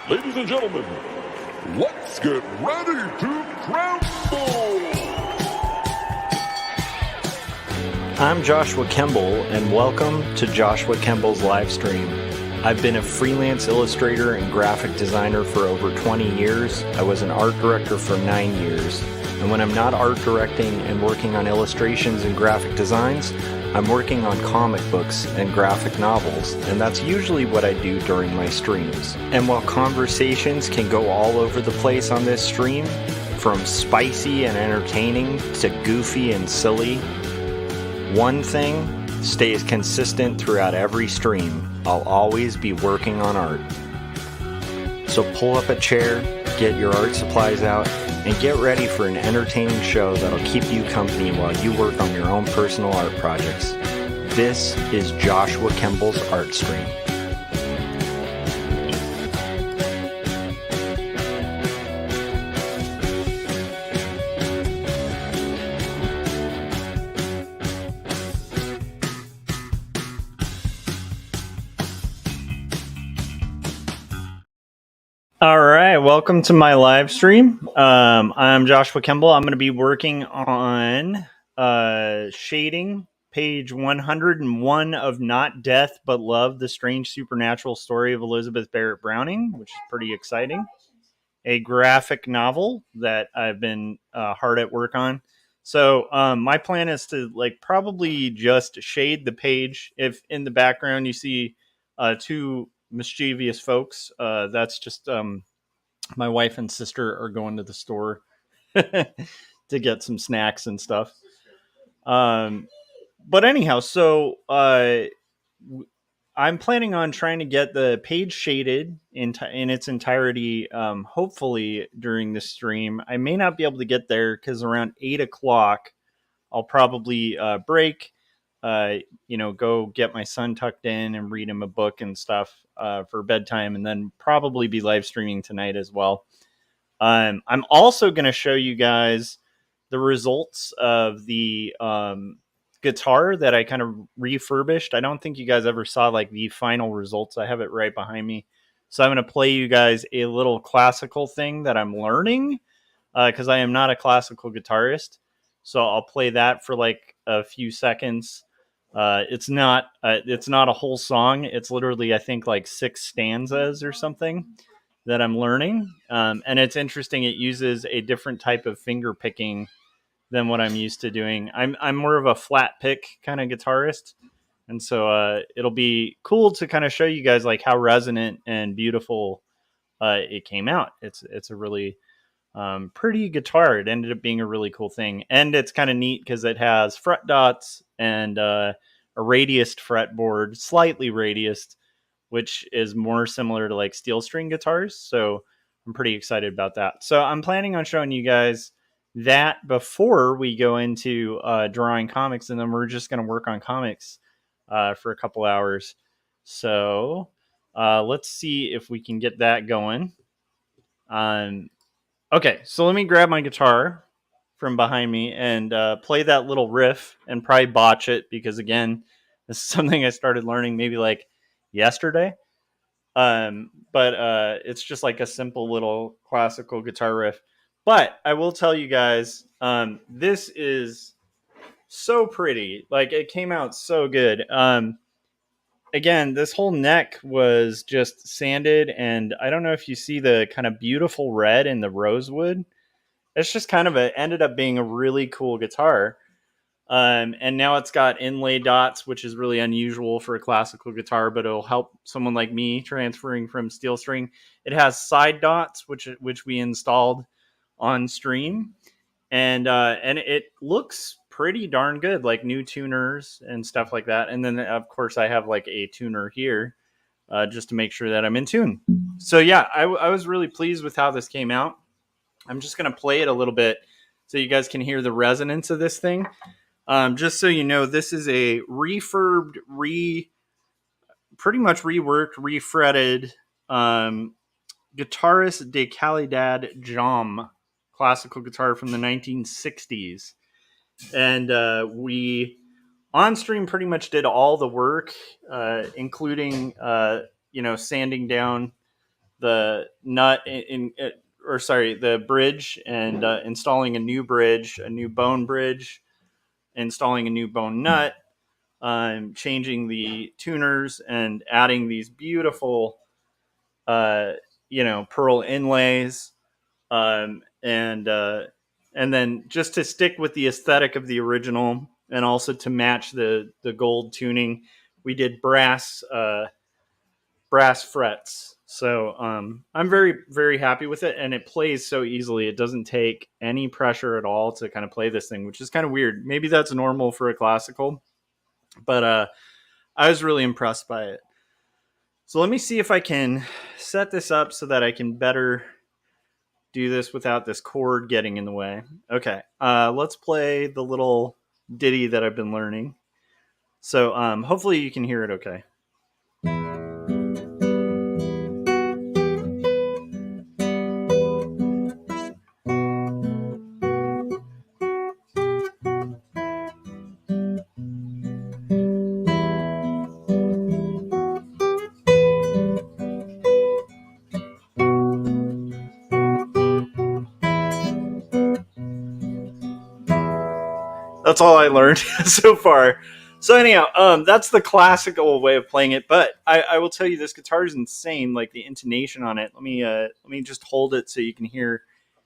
Ladies and gentlemen, let's get ready to crumble! I'm Joshua Kemble, and welcome to Joshua Kemble's Livestream. I've been a freelance illustrator and graphic designer for over 20 years. I was an art director for 9 years. And when I'm not art directing and working on illustrations and graphic designs, I'm working on comic books and graphic novels, and that's usually what I do during my streams. And while conversations can go all over the place on this stream, from spicy and entertaining to goofy and silly, one thing stays consistent throughout every stream. I'll always be working on art. So pull up a chair, get your art supplies out, and get ready for an entertaining show that'll keep you company while you work on your own personal art projects. This is Joshua Kemble's Art Stream. All right, welcome to my live stream. I'm Joshua Kemble. I'm going to be working on shading page 101 of Not Death But Love, the Strange Supernatural Story of Elizabeth Barrett Browning, which is pretty exciting. A graphic novel that I've been hard at work on. So my plan is to probably just shade the page. If in the background you see two mischievous folks, that's just my wife and sister are going to the store to get some snacks and stuff. But anyhow, so I'm planning on trying to get the page shaded in its entirety, hopefully during this stream. I may not be able to get there because around 8 o'clock, I'll probably break, go get my son tucked in and read him a book and stuff for bedtime, and then probably be live streaming tonight as well. I'm also going to show you guys the results of the guitar that I kind of refurbished. I don't think you guys ever saw the final results. I have it right behind me. So I'm going to play you guys a little classical thing that I'm learning because I am not a classical guitarist. So I'll play that for a few seconds. It's not a whole song. It's literally, I think, 6 stanzas or something that I'm learning. And it's interesting. It uses a different type of finger picking than what I'm used to doing. I'm more of a flat pick kind of guitarist. And so it'll be cool to kind of show you guys how resonant and beautiful it came out. It's a really pretty guitar. It ended up being a really cool thing. And it's kind of neat because it has fret dots and a radiused fretboard, slightly radiused, which is more similar to steel string guitars. So I'm pretty excited about that. So I'm planning on showing you guys that before we go into drawing comics, and then we're just going to work on comics for a couple hours. So let's see if we can get that going. Okay, so let me grab my guitar from behind me and play that little riff and probably botch it because, again, this is something I started learning maybe yesterday. But it's just a simple little classical guitar riff. But I will tell you guys, this is so pretty. It came out so good. Again, this whole neck was just sanded, and I don't know if you see the kind of beautiful red in the rosewood. It's just kind of ended up being a really cool guitar. And now it's got inlay dots, which is really unusual for a classical guitar, but it'll help someone like me transferring from steel string. It has side dots, which we installed on stream, and it looks pretty darn good, new tuners and stuff like that. And then of course I have a tuner here just to make sure that I'm in tune. So yeah, I was really pleased with how this came out. I'm just going to play it a little bit so you guys can hear the resonance of this thing. Just so you know, this is a refurbed, pretty much reworked, refretted Guitarist de Calidad Jom classical guitar from the 1960s. And we on stream pretty much did all the work, including sanding down the nut the bridge, and installing a new bridge, a new bone bridge, installing a new bone nut, changing the tuners, and adding these beautiful, pearl inlays, and then just to stick with the aesthetic of the original, and also to match the gold tuning, we did brass frets. So I'm very, very happy with it, and it plays so easily. It doesn't take any pressure at all to kind of play this thing, which is kind of weird. Maybe that's normal for a classical, but I was really impressed by it. So let me see if I can set this up so that I can better do this without this cord getting in the way. Okay, let's play the little ditty that I've been learning. So hopefully you can hear it okay. That's all I learned so far. So anyhow, that's the classical way of playing it. But I will tell you, this guitar is insane. Like the intonation on it. Let me just hold it so you can hear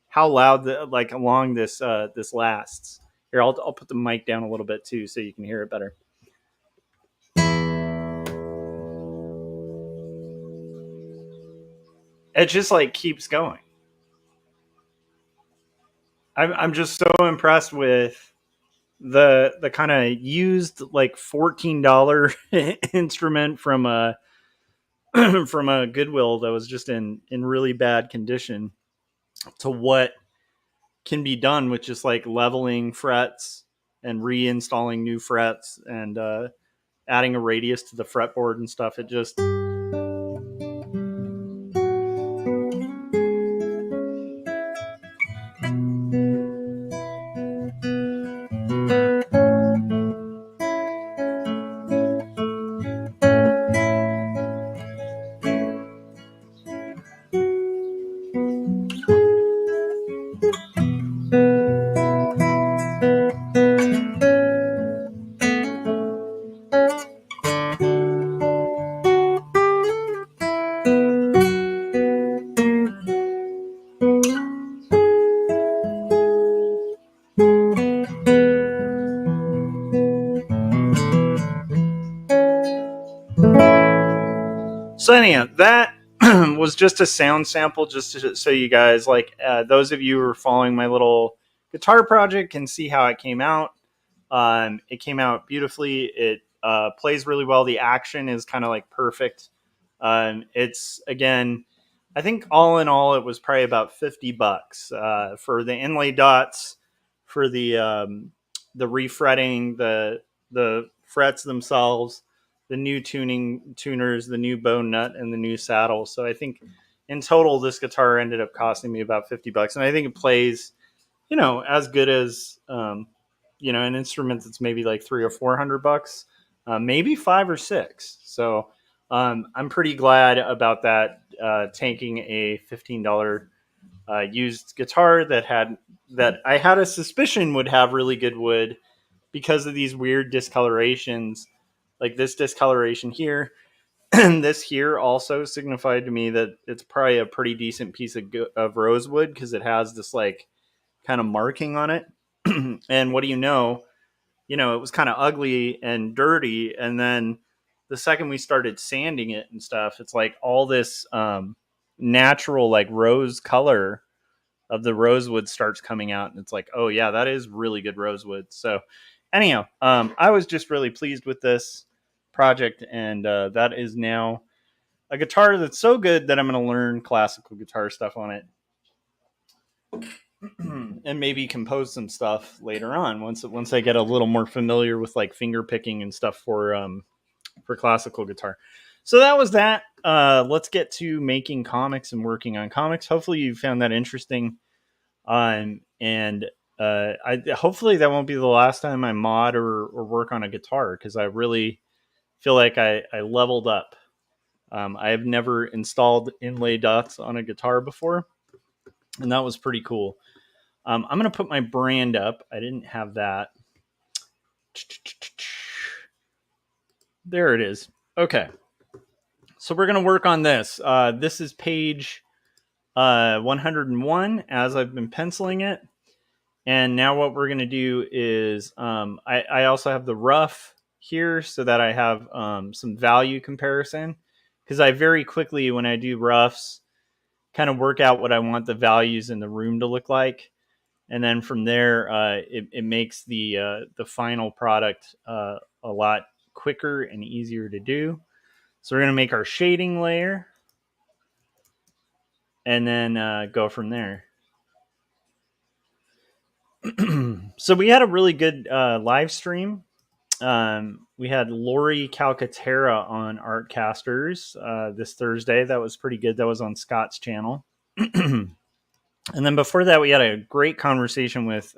how loud along this lasts. Here, I'll put the mic down a little bit too, so you can hear it better. It just like keeps going. I'm just so impressed with the kind of used like $14 instrument from a from a Goodwill that was just in really bad condition, to what can be done with just like leveling frets and reinstalling new frets, and adding a radius to the fretboard and stuff. It just So anyhow, that was just a sound sample, just so you guys, like those of you who are following my little guitar project, can see how it came out. It came out beautifully. It plays really well. The action is kind of like perfect. It's, again, I think all in all, it was probably about $50 for the inlay dots, for the refretting, the frets themselves, the new tuners, the new bone nut, and the new saddle. So I think in total, this guitar ended up costing me about $50, and I think it plays, as good as an instrument that's maybe like $300 or $400, maybe 5 or 6. So I'm pretty glad about that. Taking a $15 used guitar that I had a suspicion would have really good wood, because of these weird discolorations, like this discoloration here. And this here also signified to me that it's probably a pretty decent piece of rosewood, because it has this like kind of marking on it. And what do you know? It was kind of ugly and dirty. And then the second we started sanding it and stuff, it's like all this natural like rose color of the rosewood starts coming out, and it's like, oh yeah, that is really good rosewood. So anyhow, I was just really pleased with this project, and that is now a guitar that's so good that I'm going to learn classical guitar stuff on it, and maybe compose some stuff later on once I get a little more familiar with like finger picking and stuff for classical guitar. So that was that. Let's get to making comics and working on comics. Hopefully you found that interesting. And hopefully that won't be the last time I mod or work on a guitar, because I really feel like I leveled up I have never installed inlay dots on a guitar before, and that was pretty cool. I'm going to put my brand up. I didn't have that. There it is. Okay. So we're going to work on this. This is page 101 as I've been penciling it. And now what we're going to do is I also have the rough here so that I have some value comparison. Because I very quickly, when I do roughs, kind of work out what I want the values in the room to look like. And then from there, it makes the final product a lot quicker and easier to do. So we're going to make our shading layer and then go from there. So we had a really good live stream. We had Lori Calcaterra on Artcasters this Thursday. That was pretty good. That was on Scott's channel. And then before that, we had a great conversation with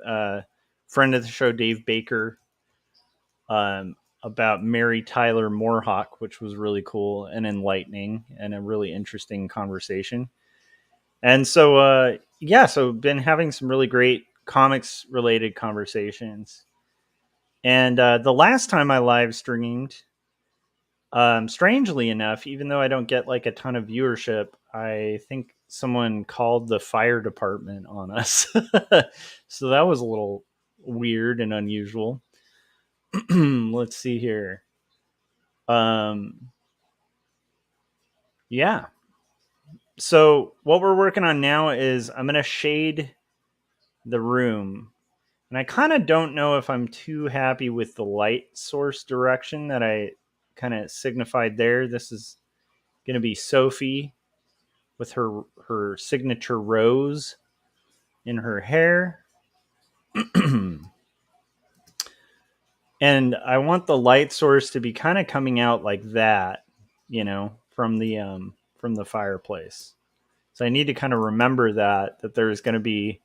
friend of the show, Dave Baker, about Mary Tyler Moorhawk, which was really cool and enlightening and a really interesting conversation. And so, so been having some really great comics related conversations. And the last time I live streamed, strangely enough, even though I don't get like a ton of viewership, I think someone called the fire department on us. So that was a little weird and unusual. Let's see here. Yeah. So what we're working on now is I'm going to shade the room. And I kind of don't know if I'm too happy with the light source direction that I kind of signified there. This is going to be Sophie with her signature rose in her hair. And I want the light source to be kind of coming out like that, from the fireplace. So I need to kind of remember that there's going to be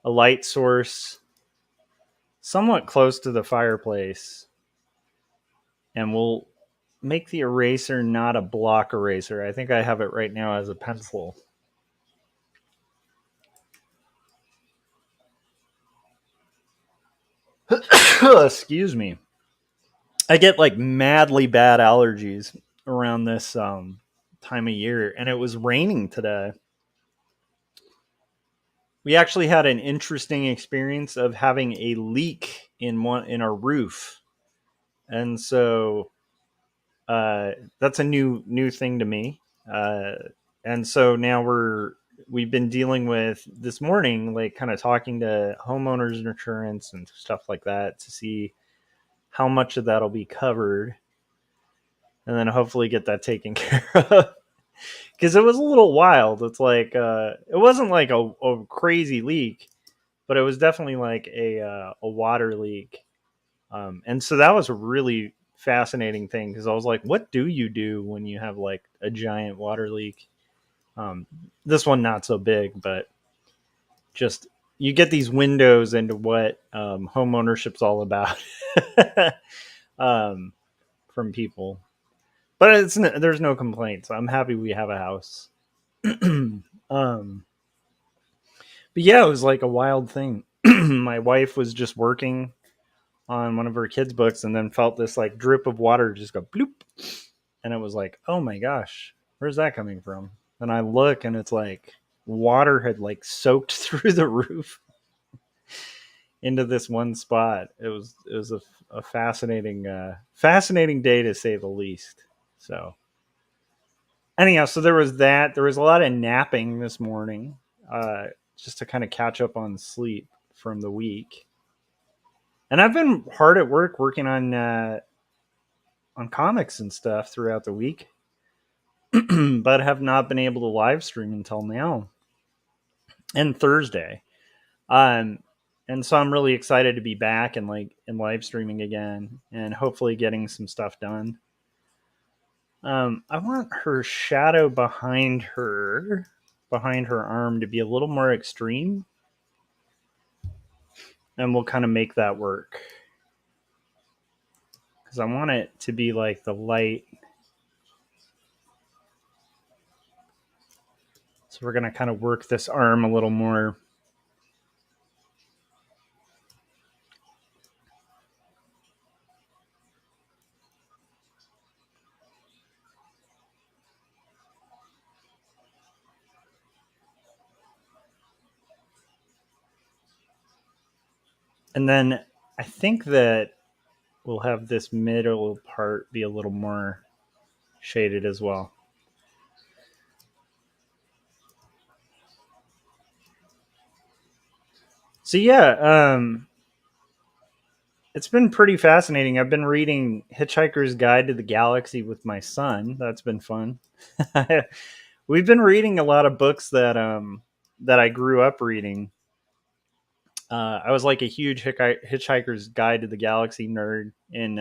a light source somewhat close to the fireplace, and we'll make the eraser not a block eraser. I think I have it right now as a pencil. Excuse me. I get like madly bad allergies around this time of year, and it was raining today. We actually had an interesting experience of having a leak in our roof, and so that's a new thing to me. And so now we've been dealing with this morning, like kind of talking to homeowners insurance and stuff like that to see how much of that'll be covered, and then hopefully get that taken care of. Because it was a little wild. It's like it wasn't like a crazy leak, but it was definitely like a water leak. And so that was a really fascinating thing because I was like, what do you do when you have like a giant water leak? This one not so big, but just you get these windows into what home ownership's all about from people. But there's no complaints. I'm happy we have a house. But yeah, it was like a wild thing. My wife was just working on one of her kids' books and then felt this like drip of water just go bloop. And it was like, oh my gosh, where's that coming from? And I look and it's like water had like soaked through the roof into this one spot. It was a fascinating day to say the least. So anyhow, so there was that. There was a lot of napping this morning, just to kind of catch up on sleep from the week. And I've been hard at work working on comics and stuff throughout the week, but have not been able to live stream until now and Thursday. And so I'm really excited to be back and live streaming again and hopefully getting some stuff done. I want her shadow behind her arm to be a little more extreme, and we'll kind of make that work because I want it to be like the light So we're going to kind of work this arm a little more. And then I think that we'll have this middle part be a little more shaded as well. So yeah, it's been pretty fascinating. I've been reading Hitchhiker's Guide to the Galaxy with my son. That's been fun. We've been reading a lot of books that I grew up reading. I was like a huge Hitchhiker's Guide to the Galaxy nerd in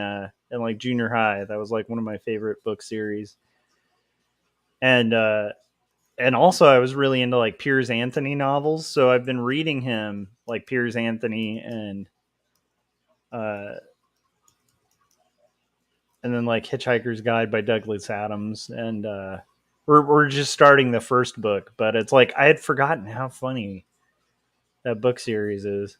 like junior high. That was like one of my favorite book series. And also I was really into like Piers Anthony novels, so I've been reading him like Piers Anthony uh, and then like Hitchhiker's Guide by Douglas Adams, and we're just starting the first book, but it's like I had forgotten how funny that book series is.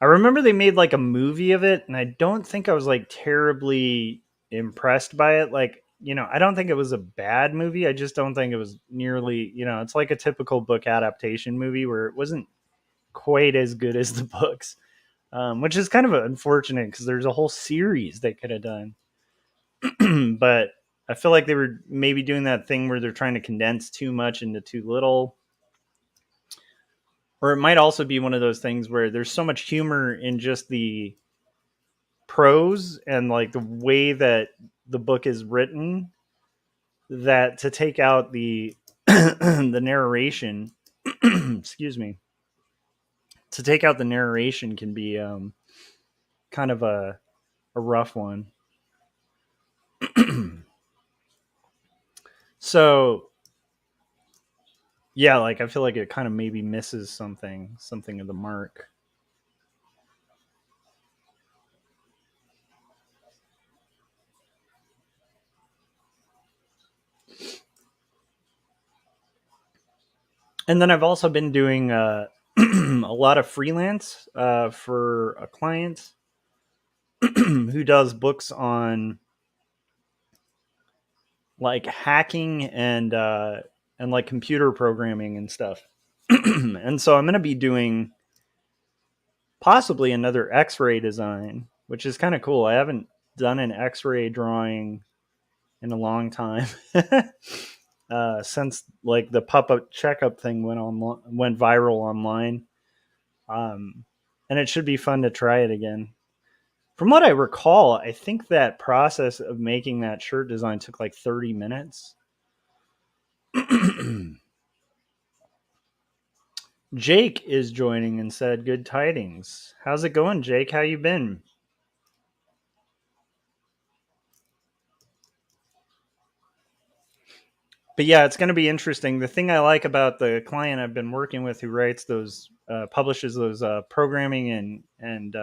I remember they made like a movie of it, and I don't think I was like terribly impressed by it. Like, I don't think it was a bad movie. I just don't think it was nearly, it's like a typical book adaptation movie where it wasn't quite as good as the books, which is kind of unfortunate because there's a whole series they could have done. But I feel like they were maybe doing that thing where they're trying to condense too much into too little. Or it might also be one of those things where there's so much humor in just the prose and like the way that the book is written that to take out the the narration excuse me, to take out the narration can be kind of a rough one. So yeah, like I feel like it kind of maybe misses something of the mark. And then I've also been doing a lot of freelance for a client who does books on like hacking and like computer programming and stuff. And so I'm going to be doing possibly another X-ray design, which is kind of cool. I haven't done an X-ray drawing in a long time. Since like the pop-up checkup thing went viral online. And it should be fun to try it again. From what I recall, I think that process of making that shirt design took like 30 minutes. Jake is joining and said, "Good tidings. How's it going, Jake? How you been?" But yeah, it's going to be interesting. The thing I like about the client I've been working with who writes those, publishes those programming and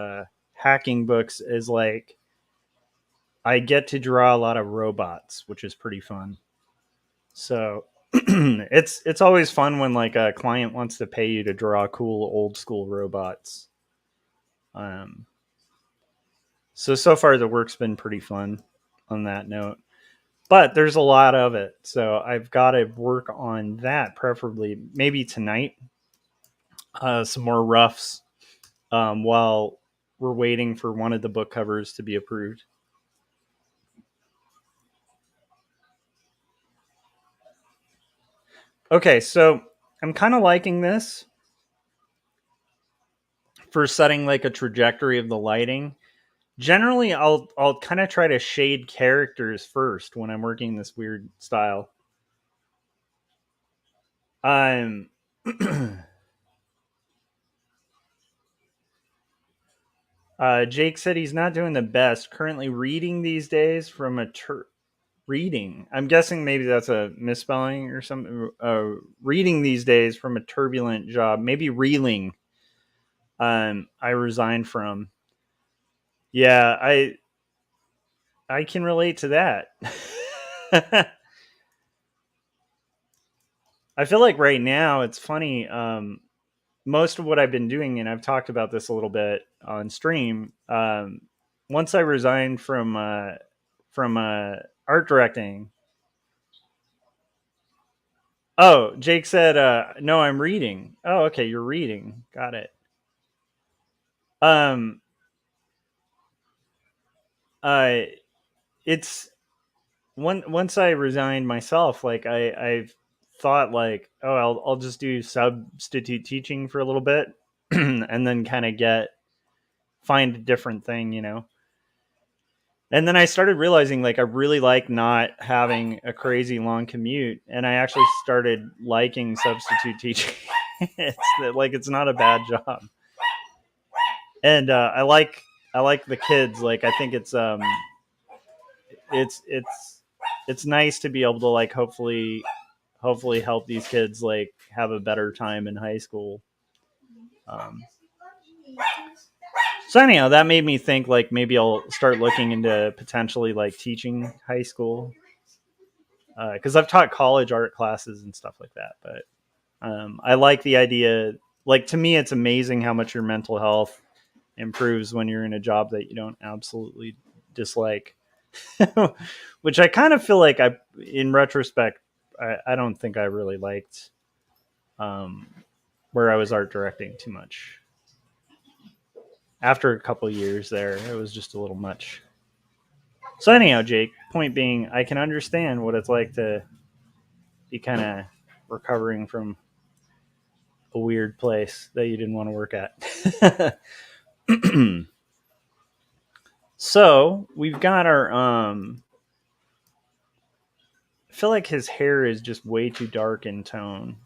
hacking books is like I get to draw a lot of robots, which is pretty fun. So it's always fun when like a client wants to pay you to draw cool old school robots. Um, so far the work's been pretty fun on that note, but there's a lot of it, so I've got to work on that. Preferably, maybe tonight, some more roughs while we're waiting for one of the book covers to be approved. Okay, so I'm kind of liking this for setting like a trajectory of the lighting. Generally, I'll kind of try to shade characters first when I'm working this weird style. Um, Jake said he's not doing the best. Currently reading these days from a reading. I'm guessing maybe that's a misspelling or something. Reading these days from a turbulent job. Maybe reeling. I resigned from. Yeah, I can relate to that. I feel like right now it's funny. Most of what I've been doing, and I've talked about this a little bit on stream. Once I resigned from art directing. Oh, Jake said, "No, I'm reading." Oh, okay, you're reading. Got it. Um, uh, it's once I resigned myself, like I've thought like, oh, I'll just do substitute teaching for a little bit, and then kind of find a different thing, you know. And then I started realizing like I really like not having a crazy long commute, and I actually started liking substitute teaching. It's not a bad job, and I like the kids. Like I think it's nice to be able to like hopefully help these kids like have a better time in high school. Um, so anyhow, that made me think like maybe I'll start looking into potentially like teaching high school, because I've taught college art classes and stuff like that. But I like the idea. Like to me, it's amazing how much your mental health improves when you're in a job that you don't absolutely dislike. Which I kind of feel like in retrospect, I don't think I really liked um, where I was art directing too much. After a couple years there, it was just a little much. So anyhow, Jake, point being, I can understand what it's like to be kind of recovering from a weird place that you didn't want to work at. So we've got our I feel like his hair is just way too dark in tone.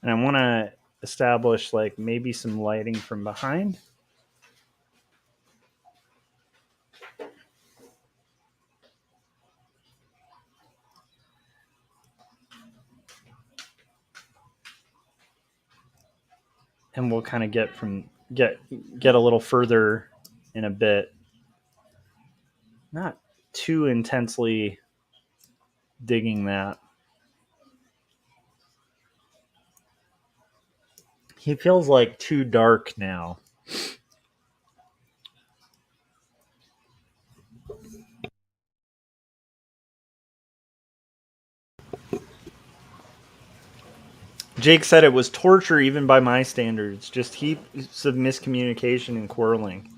And I want to establish like maybe some lighting from behind. And we'll kind of get a little further in a bit. Not too intensely digging that. He feels like too dark now. Jake said it was torture even by my standards, just heaps of miscommunication and quarreling.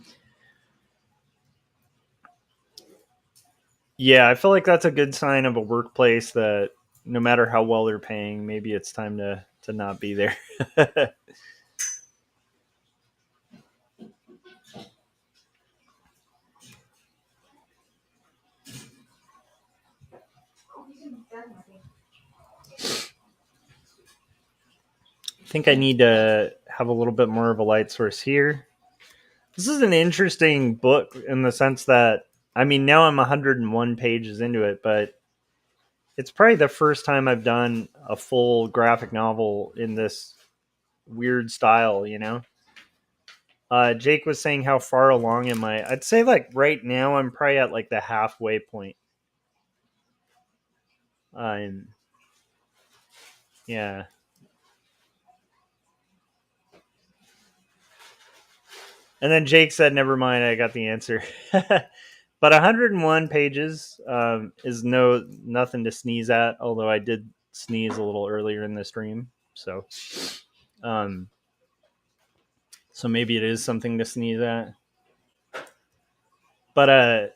Yeah, I feel like that's a good sign of a workplace that no matter how well they're paying, maybe it's time to not be there. I think I need to have a little bit more of a light source here. This is an interesting book in the sense that, I mean, now I'm 101 pages into it, but it's probably the first time I've done a full graphic novel in this weird style, you know? Jake was saying how far along am I? I'd say like right now I'm probably at like the halfway point. Um, yeah. And then Jake said, "Never mind, I got the answer." But 101 pages is nothing to sneeze at. Although I did sneeze a little earlier in the stream, um, so maybe it is something to sneeze at. But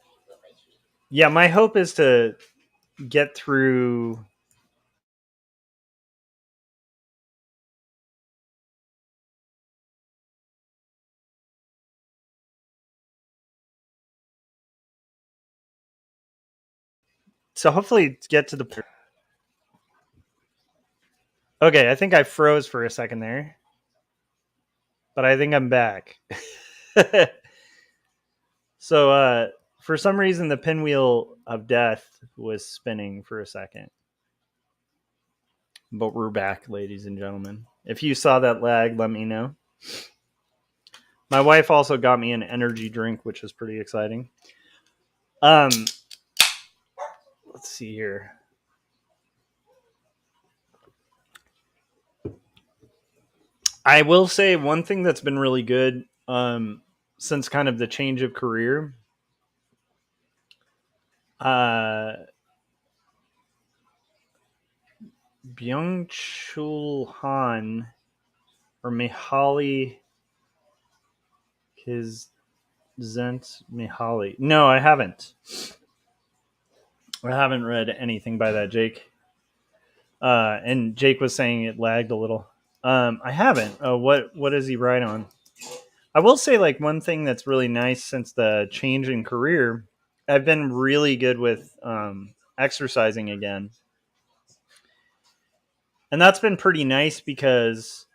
yeah, my hope is to get through. So hopefully get to the. Okay, I think I froze for a second there, but I think I'm back. So for some reason, the pinwheel of death was spinning for a second. But we're back, ladies and gentlemen. If you saw that lag, let me know. My wife also got me an energy drink, which is pretty exciting. Let's see here. I will say one thing that's been really good since kind of the change of career. Byung-Chul Han or Mihaly Kizent Mihaly. No, I haven't. I haven't read anything by that, Jake. And Jake was saying it lagged a little. I haven't. What does he write on? I will say, like, one thing that's really nice since the change in career, I've been really good with exercising again. And that's been pretty nice because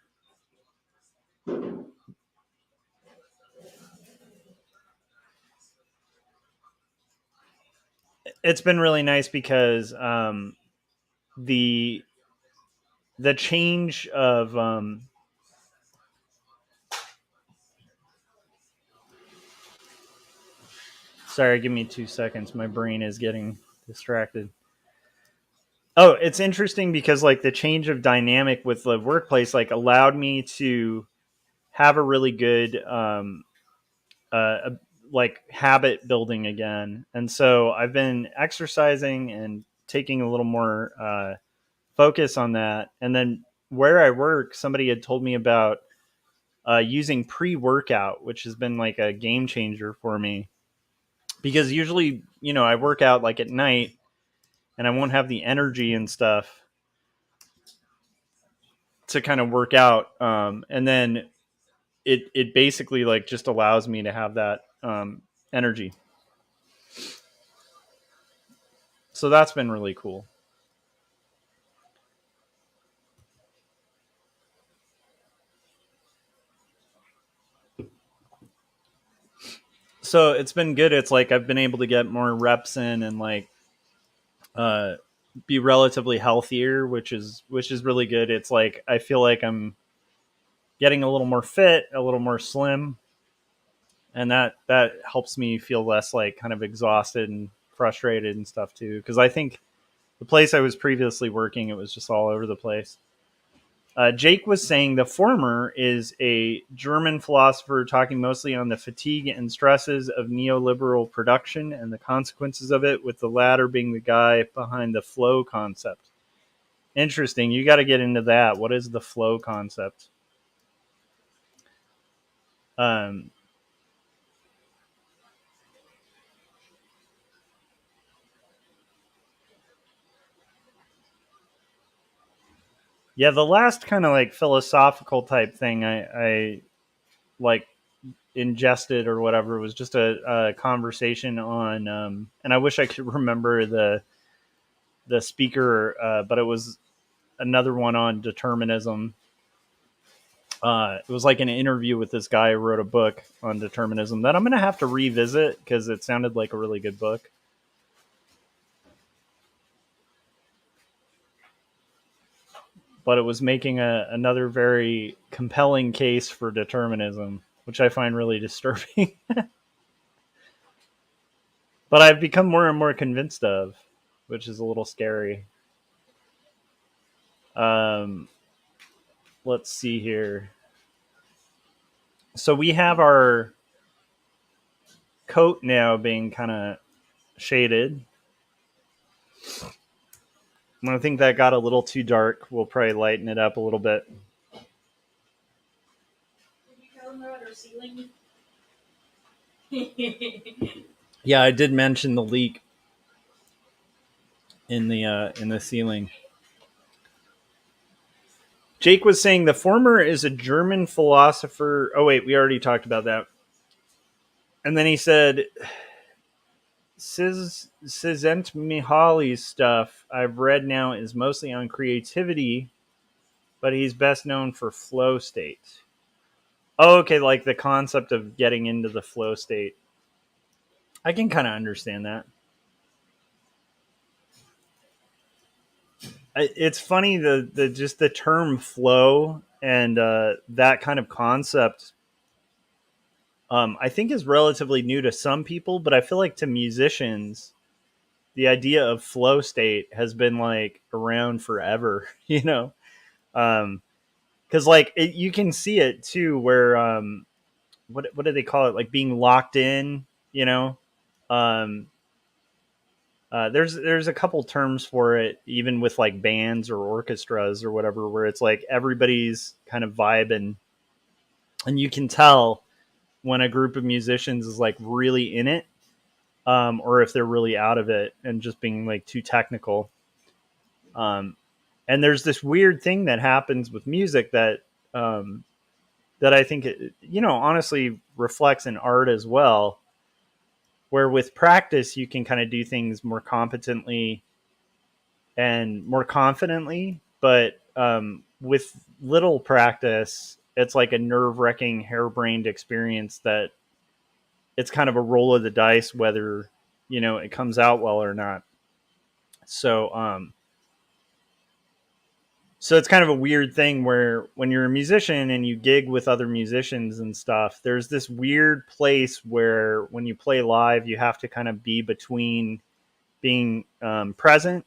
it's been really nice because the change of sorry, give me 2 seconds. My brain is getting distracted. Oh, it's interesting because like the change of dynamic with the workplace like allowed me to have a really good like habit building again. And so I've been exercising and taking a little more focus on that. And then where I work, somebody had told me about using pre-workout, which has been like a game changer for me. Because usually, you know, I work out like at night and I won't have the energy and stuff to kind of work out. And then it basically like just allows me to have that energy. So that's been really cool. So it's been good. It's like I've been able to get more reps in and like uh, be relatively healthier, which is really good. It's like I feel like I'm getting a little more fit, a little more slim, and that helps me feel less like kind of exhausted and frustrated and stuff too. Because I think the place I was previously working, it was just all over the place. Jake was saying the former is a German philosopher talking mostly on the fatigue and stresses of neoliberal production and the consequences of it, with the latter being the guy behind the flow concept. Interesting. You got to get into that. What is the flow concept? Um, yeah, the last kind of like philosophical type thing I like ingested or whatever was just a conversation on, and I wish I could remember the speaker, but it was another one on determinism. It was like an interview with this guy who wrote a book on determinism that I'm going to have to revisit because it sounded like a really good book. But it was making another very compelling case for determinism, which I find really disturbing. But I've become more and more convinced of, which is a little scary. Um, let's see here. So we have our coat now being kind of shaded. I think that got a little too dark. We'll probably lighten it up a little bit. Did you tell them about our ceiling? Yeah, I did mention the leak in the ceiling. Jake was saying the former is a German philosopher. Oh wait, we already talked about that. And then he said, Csikszentmihalyi's stuff I've read now is mostly on creativity, but he's best known for flow state. Oh, okay, like the concept of getting into the flow state. I can kind of understand that. It's funny the just the term flow and that kind of concept. I think is relatively new to some people, but I feel like to musicians, the idea of flow state has been like around forever. You know, because because like you can see it too, where what do they call it? Like being locked in, you know. Um, there's a couple terms for it, even with like bands or orchestras or whatever, where it's like everybody's kind of vibing, and you can tell when a group of musicians is like really in it, or if they're really out of it and just being like too technical. Um, and there's this weird thing that happens with music um, that I think honestly reflects in art as well, where with practice you can kind of do things more competently and more confidently, but with little practice, it's like a nerve-wracking, harebrained experience that it's kind of a roll of the dice whether it comes out well or not. So it's kind of a weird thing where when you're a musician and you gig with other musicians and stuff, there's this weird place where when you play live, you have to kind of be between being present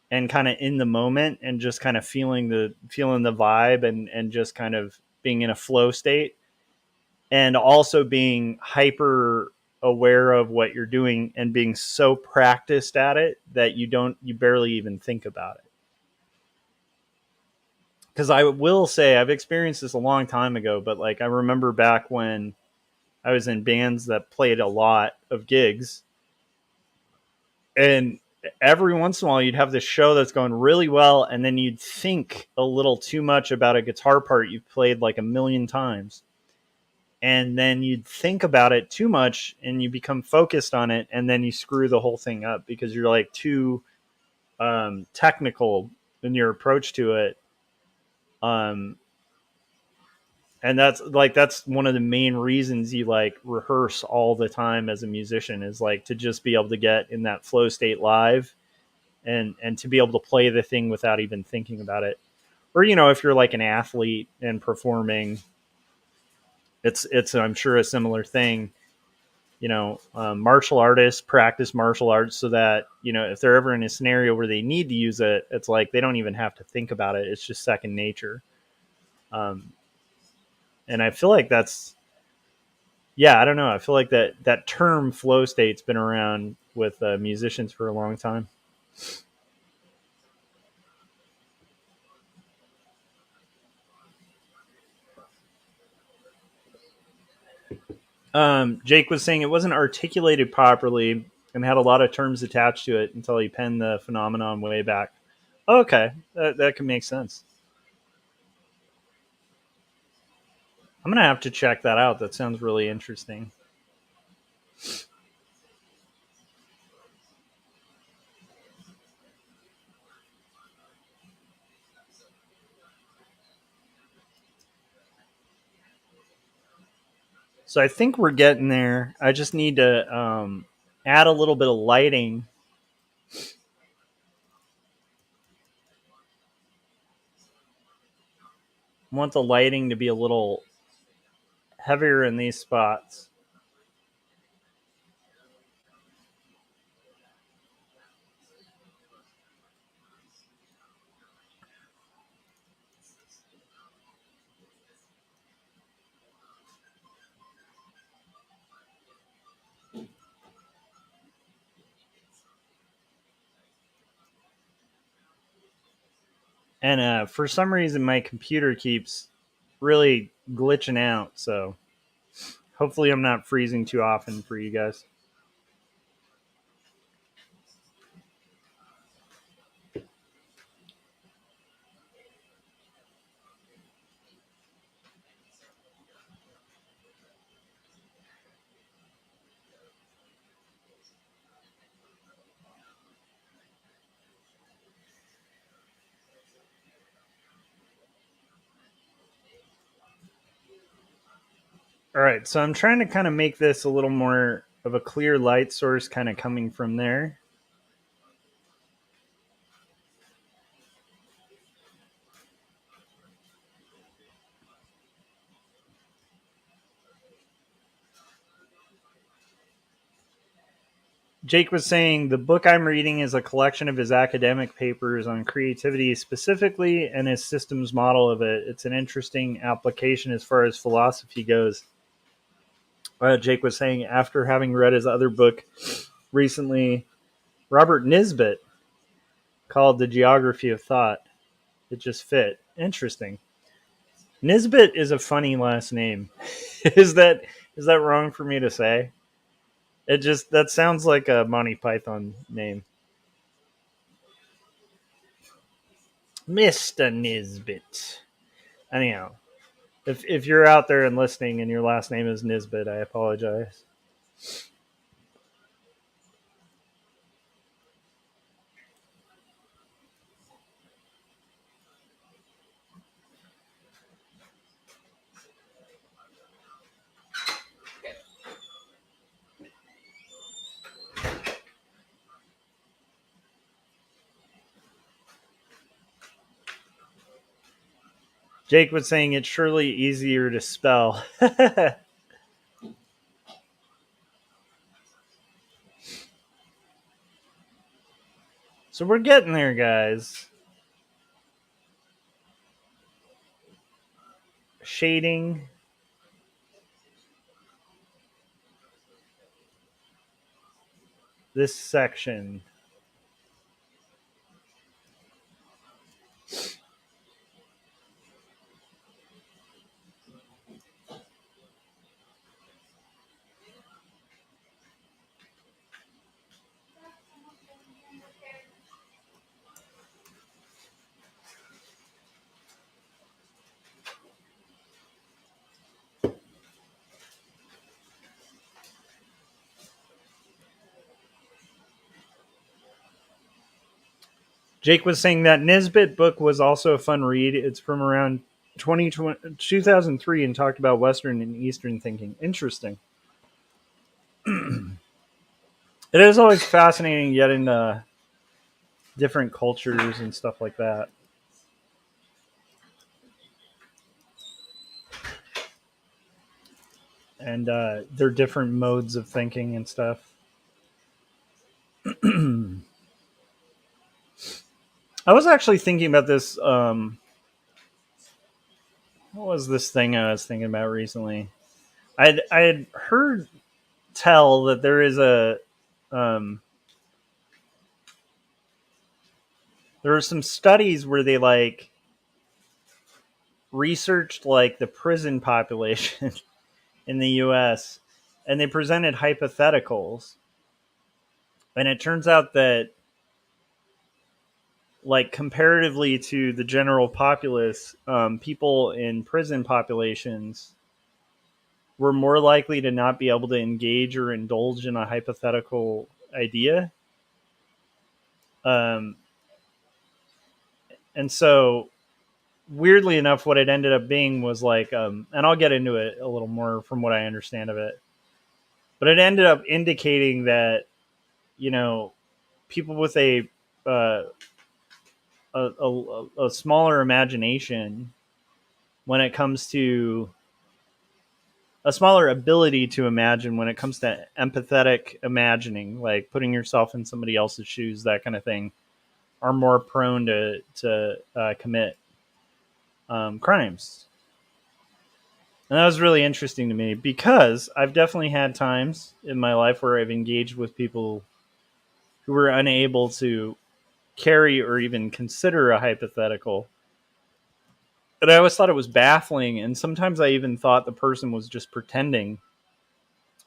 and kind of in the moment and just kind of feeling the vibe and just kind of being in a flow state, and also being hyper aware of what you're doing and being so practiced at it that you barely even think about it. Because I will say I've experienced this a long time ago, but like I remember back when I was in bands that played a lot of gigs, and every once in a while you'd have this show that's going really well, and then you'd think a little too much about a guitar part you've played like a million times, and then you'd think about it too much and you become focused on it, and then you screw the whole thing up because you're like too technical in your approach to it. um, and that's one of the main reasons you like rehearse all the time as a musician, is like to just be able to get in that flow state live, and to be able to play the thing without even thinking about it. Or if you're like an athlete and performing, it's I'm sure a similar thing. Martial artists practice martial arts so that if they're ever in a scenario where they need to use it, it's like they don't even have to think about it. It's just second nature. um, and I feel like that's, yeah, I don't know, I feel like that term flow state's been around with musicians for a long time. Jake was saying it wasn't articulated properly and had a lot of terms attached to it until he penned the phenomenon way back. Okay, that can make sense. I'm gonna have to check that out. That sounds really interesting. So I think we're getting there. I just need to add a little bit of lighting. I want the lighting to be a little heavier in these spots. And for some reason, my computer keeps really glitching out. So hopefully, I'm not freezing too often for you guys. All right, so I'm trying to kind of make this a little more of a clear light source kind of coming from there. Jake was saying the book I'm reading is a collection of his academic papers on creativity specifically and his systems model of it. It's an interesting application as far as philosophy goes. Jake was saying after having read his other book recently, Robert Nisbet, called The Geography of Thought. It just fit. Interesting. Nisbet is a funny last name. is that wrong for me to say? That sounds like a Monty Python name. Mr. Nisbet. Anyhow, if you're out there and listening and your last name is Nisbet, I apologize. Jake was saying it's surely easier to spell. So we're getting there, guys. Shading. This section. Jake was saying that Nisbet book was also a fun read. It's from around 2003 and talked about Western and Eastern thinking. Interesting. It is always fascinating to get into different cultures and stuff like that. And their different modes of thinking and stuff. I was actually thinking about this. What was this thing I was thinking about recently? I had heard tell that there is there are some studies where they like researched like the prison population in the U.S. and they presented hypotheticals, and it turns out that like comparatively to the general populace, people in prison populations were more likely to not be able to engage or indulge in a hypothetical idea. And so, weirdly enough, what it ended up being was like, and I'll get into it a little more from what I understand of it, but it ended up indicating that, you know, people with a smaller imagination when it comes to a smaller ability to imagine when it comes to empathetic imagining, like putting yourself in somebody else's shoes, that kind of thing, are more prone to commit crimes. And that was really interesting to me because I've definitely had times in my life where I've engaged with people who were unable to carry or even consider a hypothetical. But I always thought it was baffling, and sometimes I even thought the person was just pretending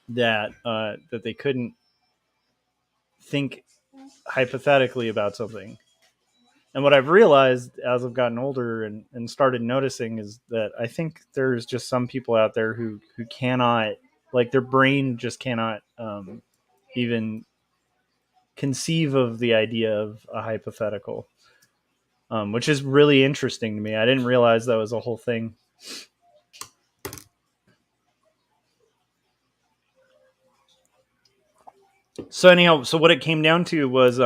that that they couldn't think hypothetically about something. And what I've realized as I've gotten older and started noticing is that I think there's just some people out there who cannot, like, their brain just cannot even conceive of the idea of a hypothetical, which is really interesting to me. I didn't realize that was a whole thing. So anyhow, so what it came down to was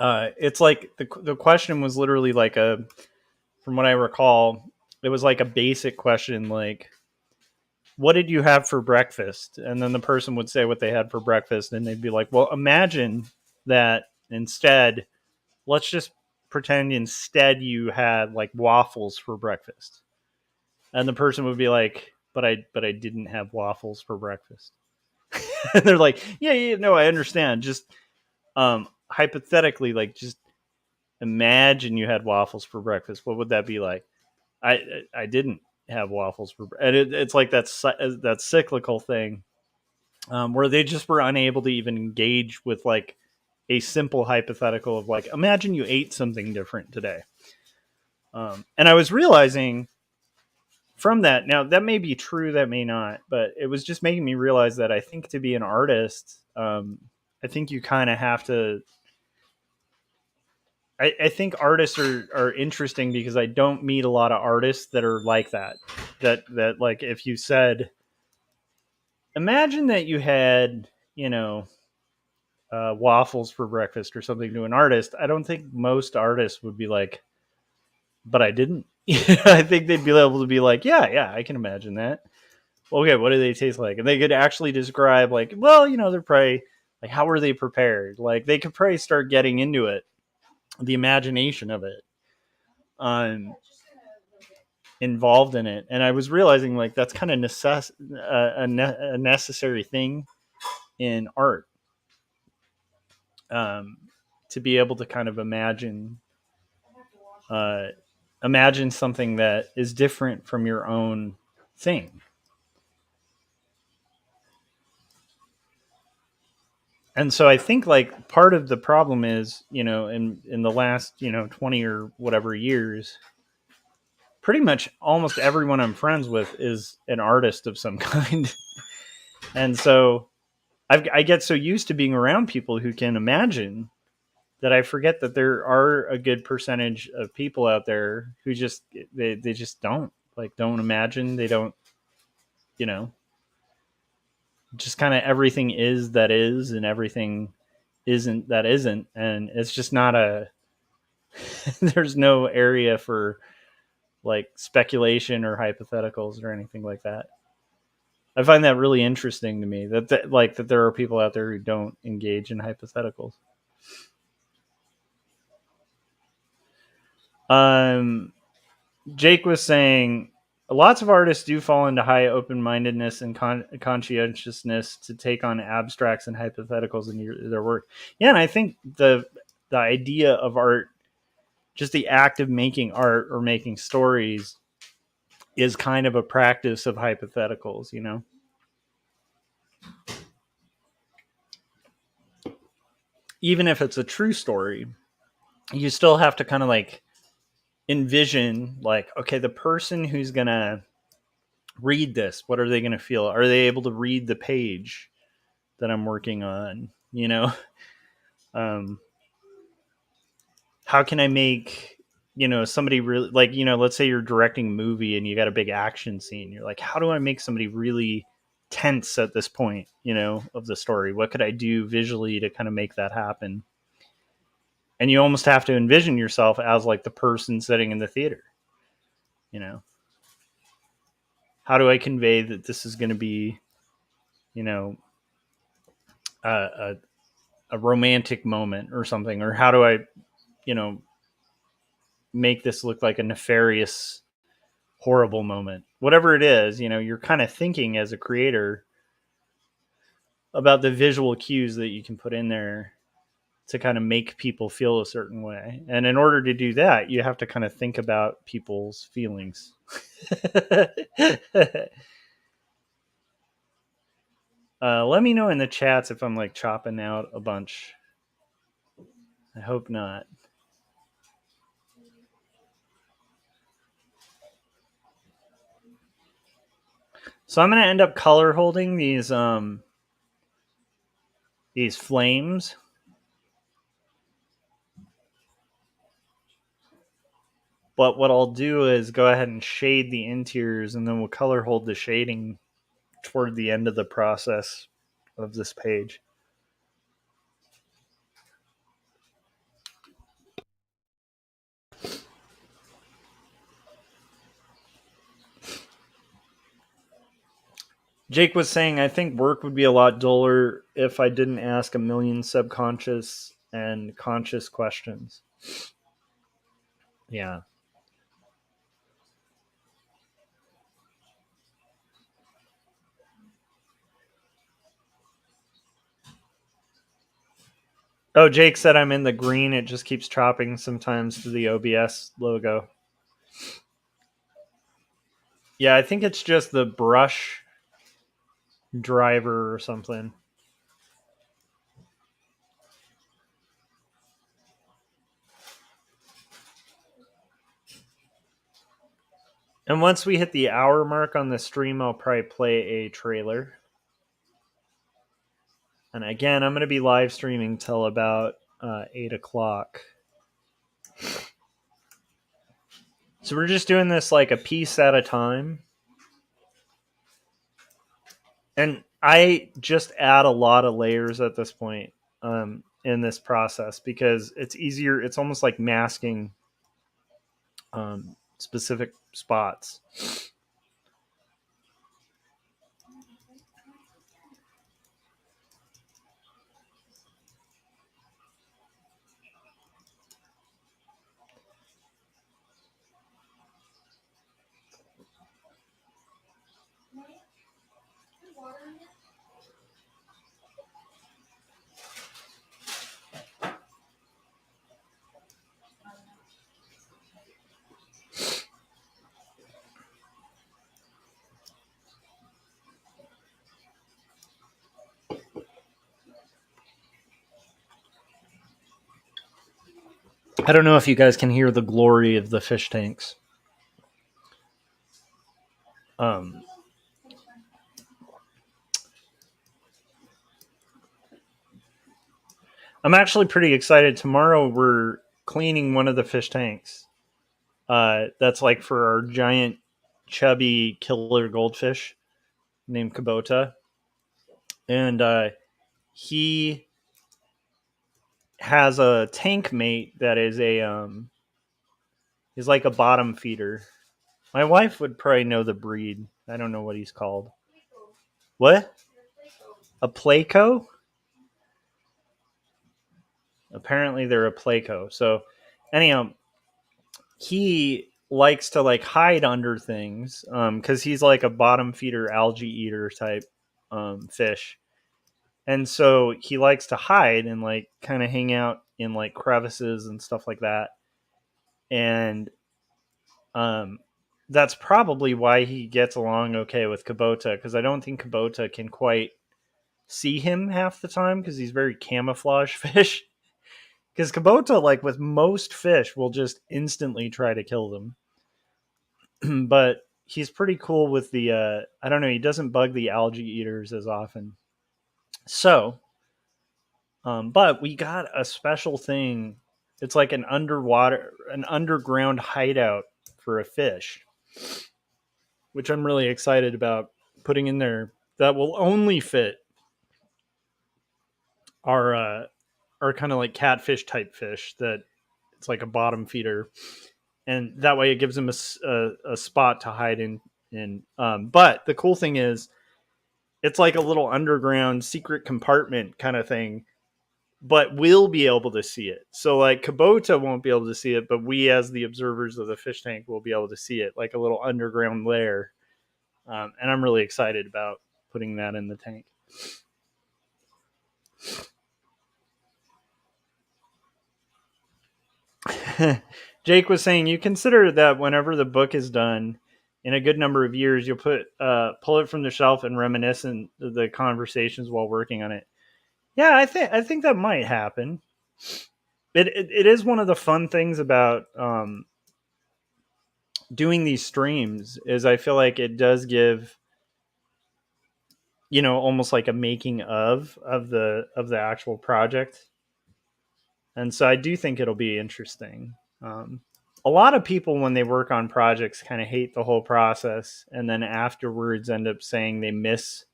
it's like the question was literally like from what I recall, it was like a basic question, like, what did you have for breakfast? And then the person would say what they had for breakfast, and they'd be like, well, imagine that instead, let's just pretend instead you had like waffles for breakfast. And the person would be like, but I didn't have waffles for breakfast. And they're like, yeah, no, I understand. Just hypothetically, like, just imagine you had waffles for breakfast. What would that be like? I didn't have waffles for, and it's like that cyclical thing, where they just were unable to even engage with like a simple hypothetical of like, imagine you ate something different today. And I was realizing from that, now that may be true, that may not, but it was just making me realize that I think to be an artist, I think you kind of have to. I think artists are interesting because I don't meet a lot of artists that are like that. That like, if you said, imagine that you had, waffles for breakfast or something to an artist, I don't think most artists would be like, but I didn't. I think they'd be able to be like, yeah, I can imagine that. Okay, what do they taste like? And they could actually describe, like, well, they're probably like, how were they prepared? Like, they could probably start getting into it, the imagination of it, involved in it. And I was realizing like that's kind of a necessary thing in art, to be able to kind of uh, imagine something that is different from your own thing. And so I think like part of the problem is, in the last, 20 or whatever years, pretty much almost everyone I'm friends with is an artist of some kind. And so I get so used to being around people who can imagine that I forget that there are a good percentage of people out there who just, they just don't imagine. They don't, you know, just kind of everything is that is, and everything isn't that isn't. And it's just not there's no area for like speculation or hypotheticals or anything like that. I find that really interesting to me that there are people out there who don't engage in hypotheticals. Um, Jake was saying lots of artists do fall into high open-mindedness and conscientiousness to take on abstracts and hypotheticals in their work. Yeah, and I think the idea of art, just the act of making art or making stories, is kind of a practice of hypotheticals. Even if it's a true story, you still have to kind of like envision, like, okay, the person who's gonna read this, what are they gonna feel? Are they able to read the page that I'm working on? um, how can I make somebody really, like, let's say you're directing a movie and you got a big action scene. You're like, how do I make somebody really tense at this point, of the story? What could I do visually to kind of make that happen? And you almost have to envision yourself as like the person sitting in the theater. you know how do I convey that this is going to be, you know a, a romantic moment or something, or how do I, you know make this look like a nefarious, horrible moment? Whatever it is, you're kind of thinking as a creator about the visual cues that you can put in there to kind of make people feel a certain way. And in order to do that, you have to kind of think about people's feelings. Let me know in the chats if I'm like chopping out a bunch. I hope not. So I'm going to end up color holding these flames. But what I'll do is go ahead and shade the interiors, and then we'll color hold the shading toward the end of the process of this page. Jake was saying, I think work would be a lot duller if I didn't ask a million subconscious and conscious questions. Yeah. Oh, Jake said I'm in the green. It just keeps chopping sometimes to the OBS logo. Yeah, I think it's just the brush driver or something. And once we hit the hour mark on the stream, I'll probably play a trailer. And again, I'm going to be live streaming till about 8 o'clock. So we're just doing this like a piece at a time. And I just add a lot of layers at this point in this process because it's easier. It's almost like masking specific spots. I don't know if you guys can hear the glory of the fish tanks. I'm actually pretty excited. Tomorrow we're cleaning one of the fish tanks. That's like for our giant, chubby killer goldfish named Kubota. And he has a tank mate that is is like a bottom feeder. My wife would probably know the breed. I don't know what he's called. What? A Placo? Apparently they're a Placo. So anyhow, he likes to like hide under things because he's like a bottom feeder algae eater type fish. And so he likes to hide and like kind of hang out in like crevices and stuff like that. And um, that's probably why he gets along okay with Kubota because I don't think Kubota can quite see him half the time because he's very camouflage fish. Because Kubota, like with most fish, will just instantly try to kill them. But he's pretty cool with the I don't know, he doesn't bug the algae eaters as often. So but we got a special thing. It's like an underground hideout for a fish, which I'm really excited about putting in there. That will only fit our kind of like catfish type fish. That it's like a bottom feeder, and that way it gives them a spot to hide in. But the cool thing is, it's like a little underground secret compartment kind of thing, but we'll be able to see it. So like Kubota won't be able to see it, but we as the observers of the fish tank will be able to see it, like a little underground lair. And I'm really excited about putting that in the tank. Jake was saying you consider that whenever the book is done in a good number of years, you'll pull it from the shelf and reminisce in the conversations while working on it. Yeah, I think that might happen. It is one of the fun things about doing these streams is I feel like it does give almost like a making of the actual project, and so I do think it'll be interesting. A lot of people when they work on projects kind of hate the whole process and then afterwards end up saying they miss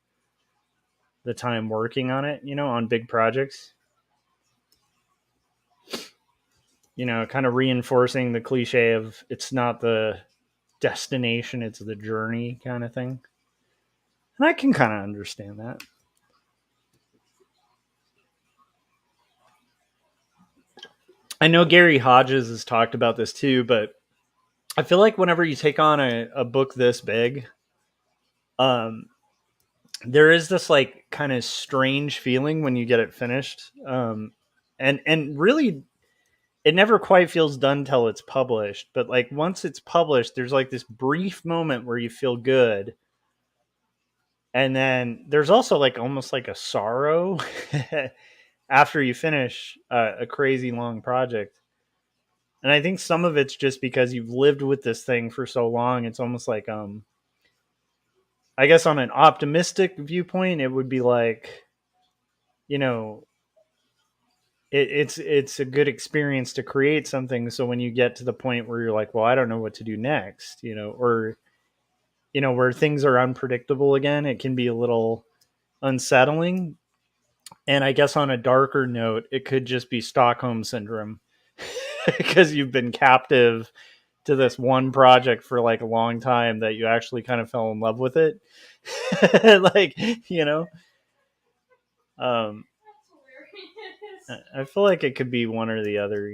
the time working on it, on big projects, kind of reinforcing the cliche of it's not the destination, it's the journey kind of thing. And I can kind of understand that. I know Gary Hodges has talked about this too, but I feel like whenever you take on a book this big, um, there is this like kind of strange feeling when you get it finished. And really it never quite feels done till it's published. But like once it's published, there's like this brief moment where you feel good. And then there's also like almost like a sorrow after you finish a crazy long project. And I think some of it's just because you've lived with this thing for so long. It's almost like I guess on an optimistic viewpoint, it would be like, you know, it's a good experience to create something. So when you get to the point where you're like, well, I don't know what to do next, or where things are unpredictable again, it can be a little unsettling. And I guess on a darker note, it could just be Stockholm syndrome because you've been captive to this one project for like a long time that you actually kind of fell in love with it. like, you know, um, I feel like it could be one or the other.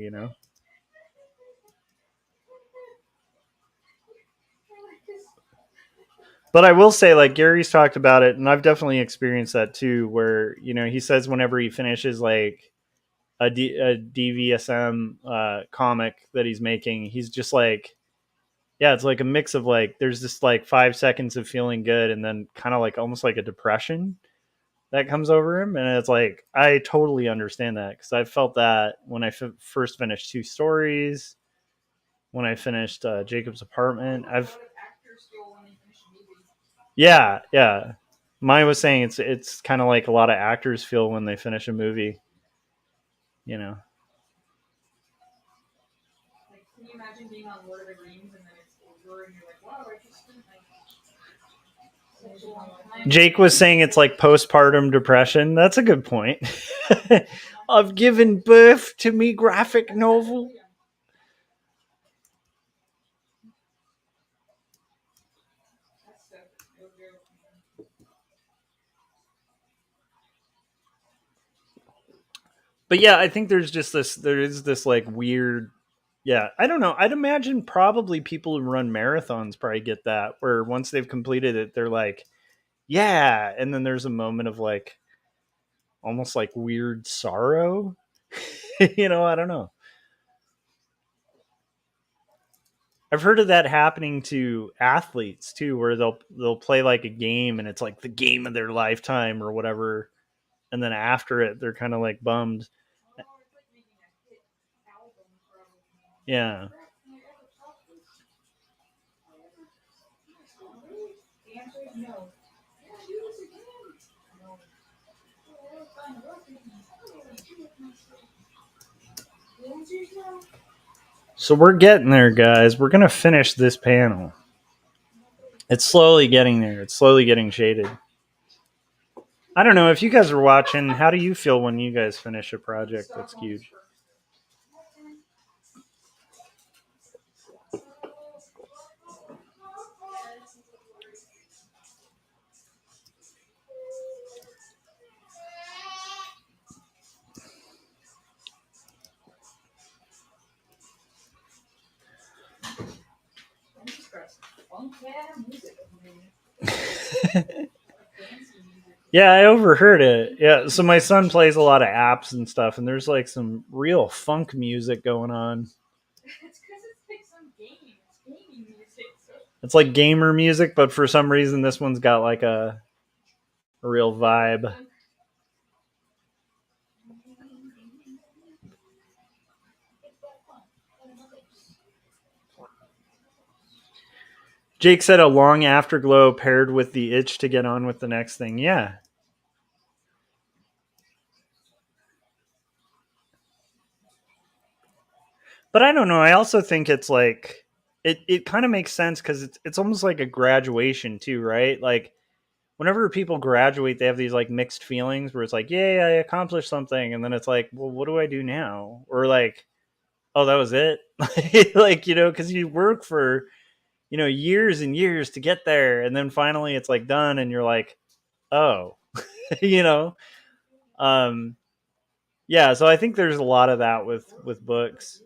But I will say, like, Gary's talked about it, and I've definitely experienced that too, where, he says whenever he finishes like a DVSM comic that he's making, he's just like, yeah, it's like a mix of like, there's this like 5 seconds of feeling good, and then kind of like almost like a depression that comes over him. And it's like, I totally understand that because I felt that when I first finished Two Stories, when I finished Jacob's Apartment. Yeah. Mine was saying it's kind of like a lot of actors feel when they finish a movie. You know. Like, can you imagine being on Lord of the Rings and then it's over and you're like, wow, I just spent like. Jake was saying it's like postpartum depression. That's a good point. I've given birth to me graphic novel. But yeah, I think there is this like weird, yeah, I don't know. I'd imagine probably people who run marathons probably get that, where once they've completed it, they're like, yeah. And then there's a moment of like, almost like weird sorrow. I don't know. I've heard of that happening to athletes too, where they'll play like a game and it's like the game of their lifetime or whatever, and then after it, they're kind of like bummed. Yeah. So we're getting there, guys. We're gonna finish this panel. It's slowly getting there. It's slowly getting shaded. I don't know if you guys are watching. How do you feel when you guys finish a project that's huge? Yeah, I overheard it. Yeah, so my son plays a lot of apps and stuff, and there's like some real funk music going on. It's because it's like some game. It's gaming music. So. It's like gamer music, but for some reason this one's got like a real vibe. Jake said a long afterglow paired with the itch to get on with the next thing. Yeah. But I don't know. I also think it's like it kind of makes sense because it's almost like a graduation too, right? Like whenever people graduate, they have these like mixed feelings where it's like, yay, I accomplished something, and then it's like, well, what do I do now? Or like, oh, that was it. Like, because you work for years and years to get there, and then finally it's like done, and you're like, oh, you know. Yeah, so I think there's a lot of that with books,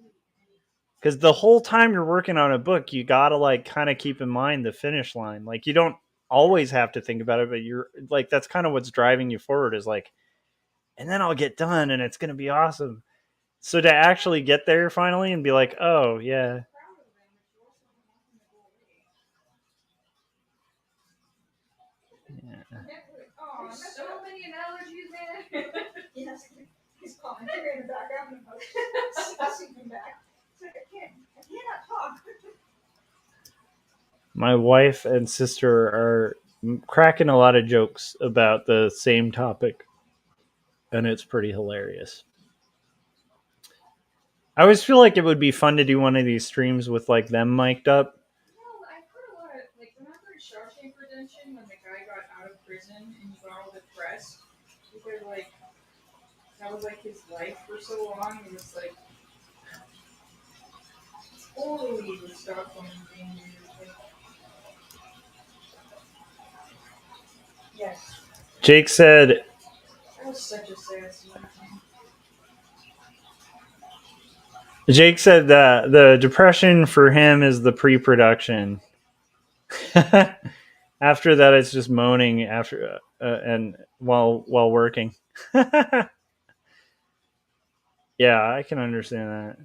because the whole time you're working on a book, you gotta like kind of keep in mind the finish line. Like, you don't always have to think about it, but you're like, that's kind of what's driving you forward, is like, and then I'll get done and it's gonna be awesome. So to actually get there finally and be like, oh yeah. Oh, so many analogies, man. Yes, he's commentary in the background and discussing him back. It's like, I cannot talk. My wife and sister are cracking a lot of jokes about the same topic, and it's pretty hilarious. I always feel like it would be fun to do one of these streams with like them mic'd up. No, I've heard a lot of, like, remember in Shawshank Redemption when the guy got out of prison and he got all depressed because, like, that was like his life for so long. It was like totally the Stockholm thing. Like, yes, Jake said, that was such a sad scene. that the depression for him is the pre-production. After that, it's just moaning after and while working. Yeah, I can understand that.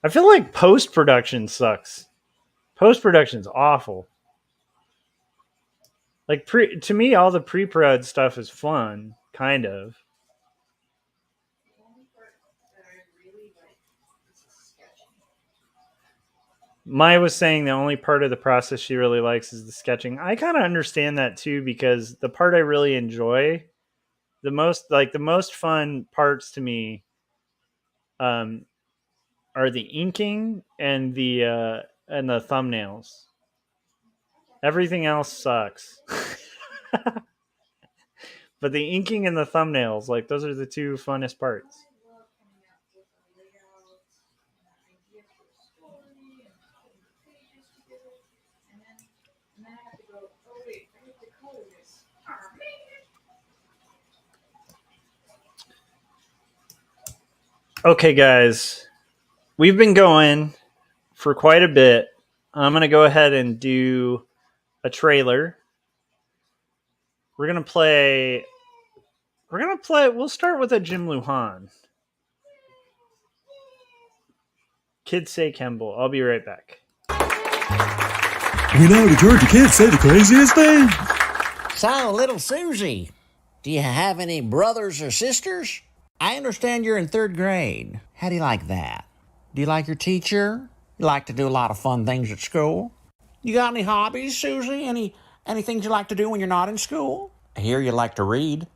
I feel like post-production sucks. Post-production's awful. Like, to me, all the pre-prod stuff is fun, kind of. Maya was saying the only part of the process she really likes is the sketching. I kind of understand that too, because the part I really enjoy, the most fun parts to me, are the inking and the thumbnails. Everything else sucks. But the inking and the thumbnails, like, those are the two funnest parts. Okay, guys, we've been going for quite a bit. I'm going to go ahead and do a trailer. We'll start with a Jim Luhan. Kids Say Kemble. I'll be right back. We now return to Kids Say the Craziest Thing. So, little Susie, do you have any brothers or sisters? I understand you're in 3rd grade. How do you like that? Do you like your teacher? You like to do a lot of fun things at school? You got any hobbies, Susie? Any things you like to do when you're not in school? I hear you like to read.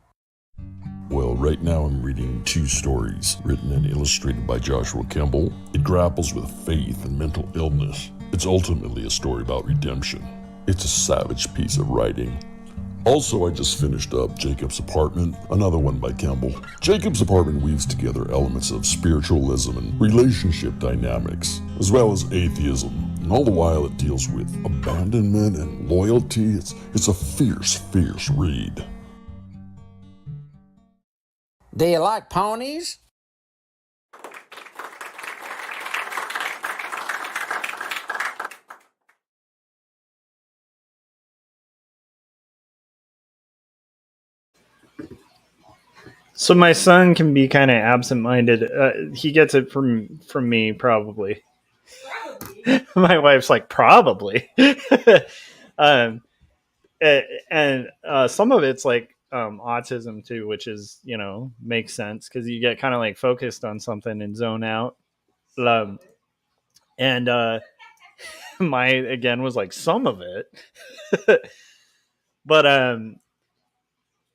Well, right now I'm reading 2 stories written and illustrated by Joshua Kemble. It grapples with faith and mental illness. It's ultimately a story about redemption. It's a savage piece of writing. Also, I just finished up Jacob's Apartment, another one by Kemble. Jacob's Apartment weaves together elements of spiritualism and relationship dynamics, as well as atheism, and all the while it deals with abandonment and loyalty. It's a fierce, fierce read. Do you like ponies? So my son can be kind of absent-minded. He gets it from me, probably. My wife's like, probably. And some of it's like autism too, which is, makes sense because you get kind of like focused on something and zone out. And my again was like some of it, but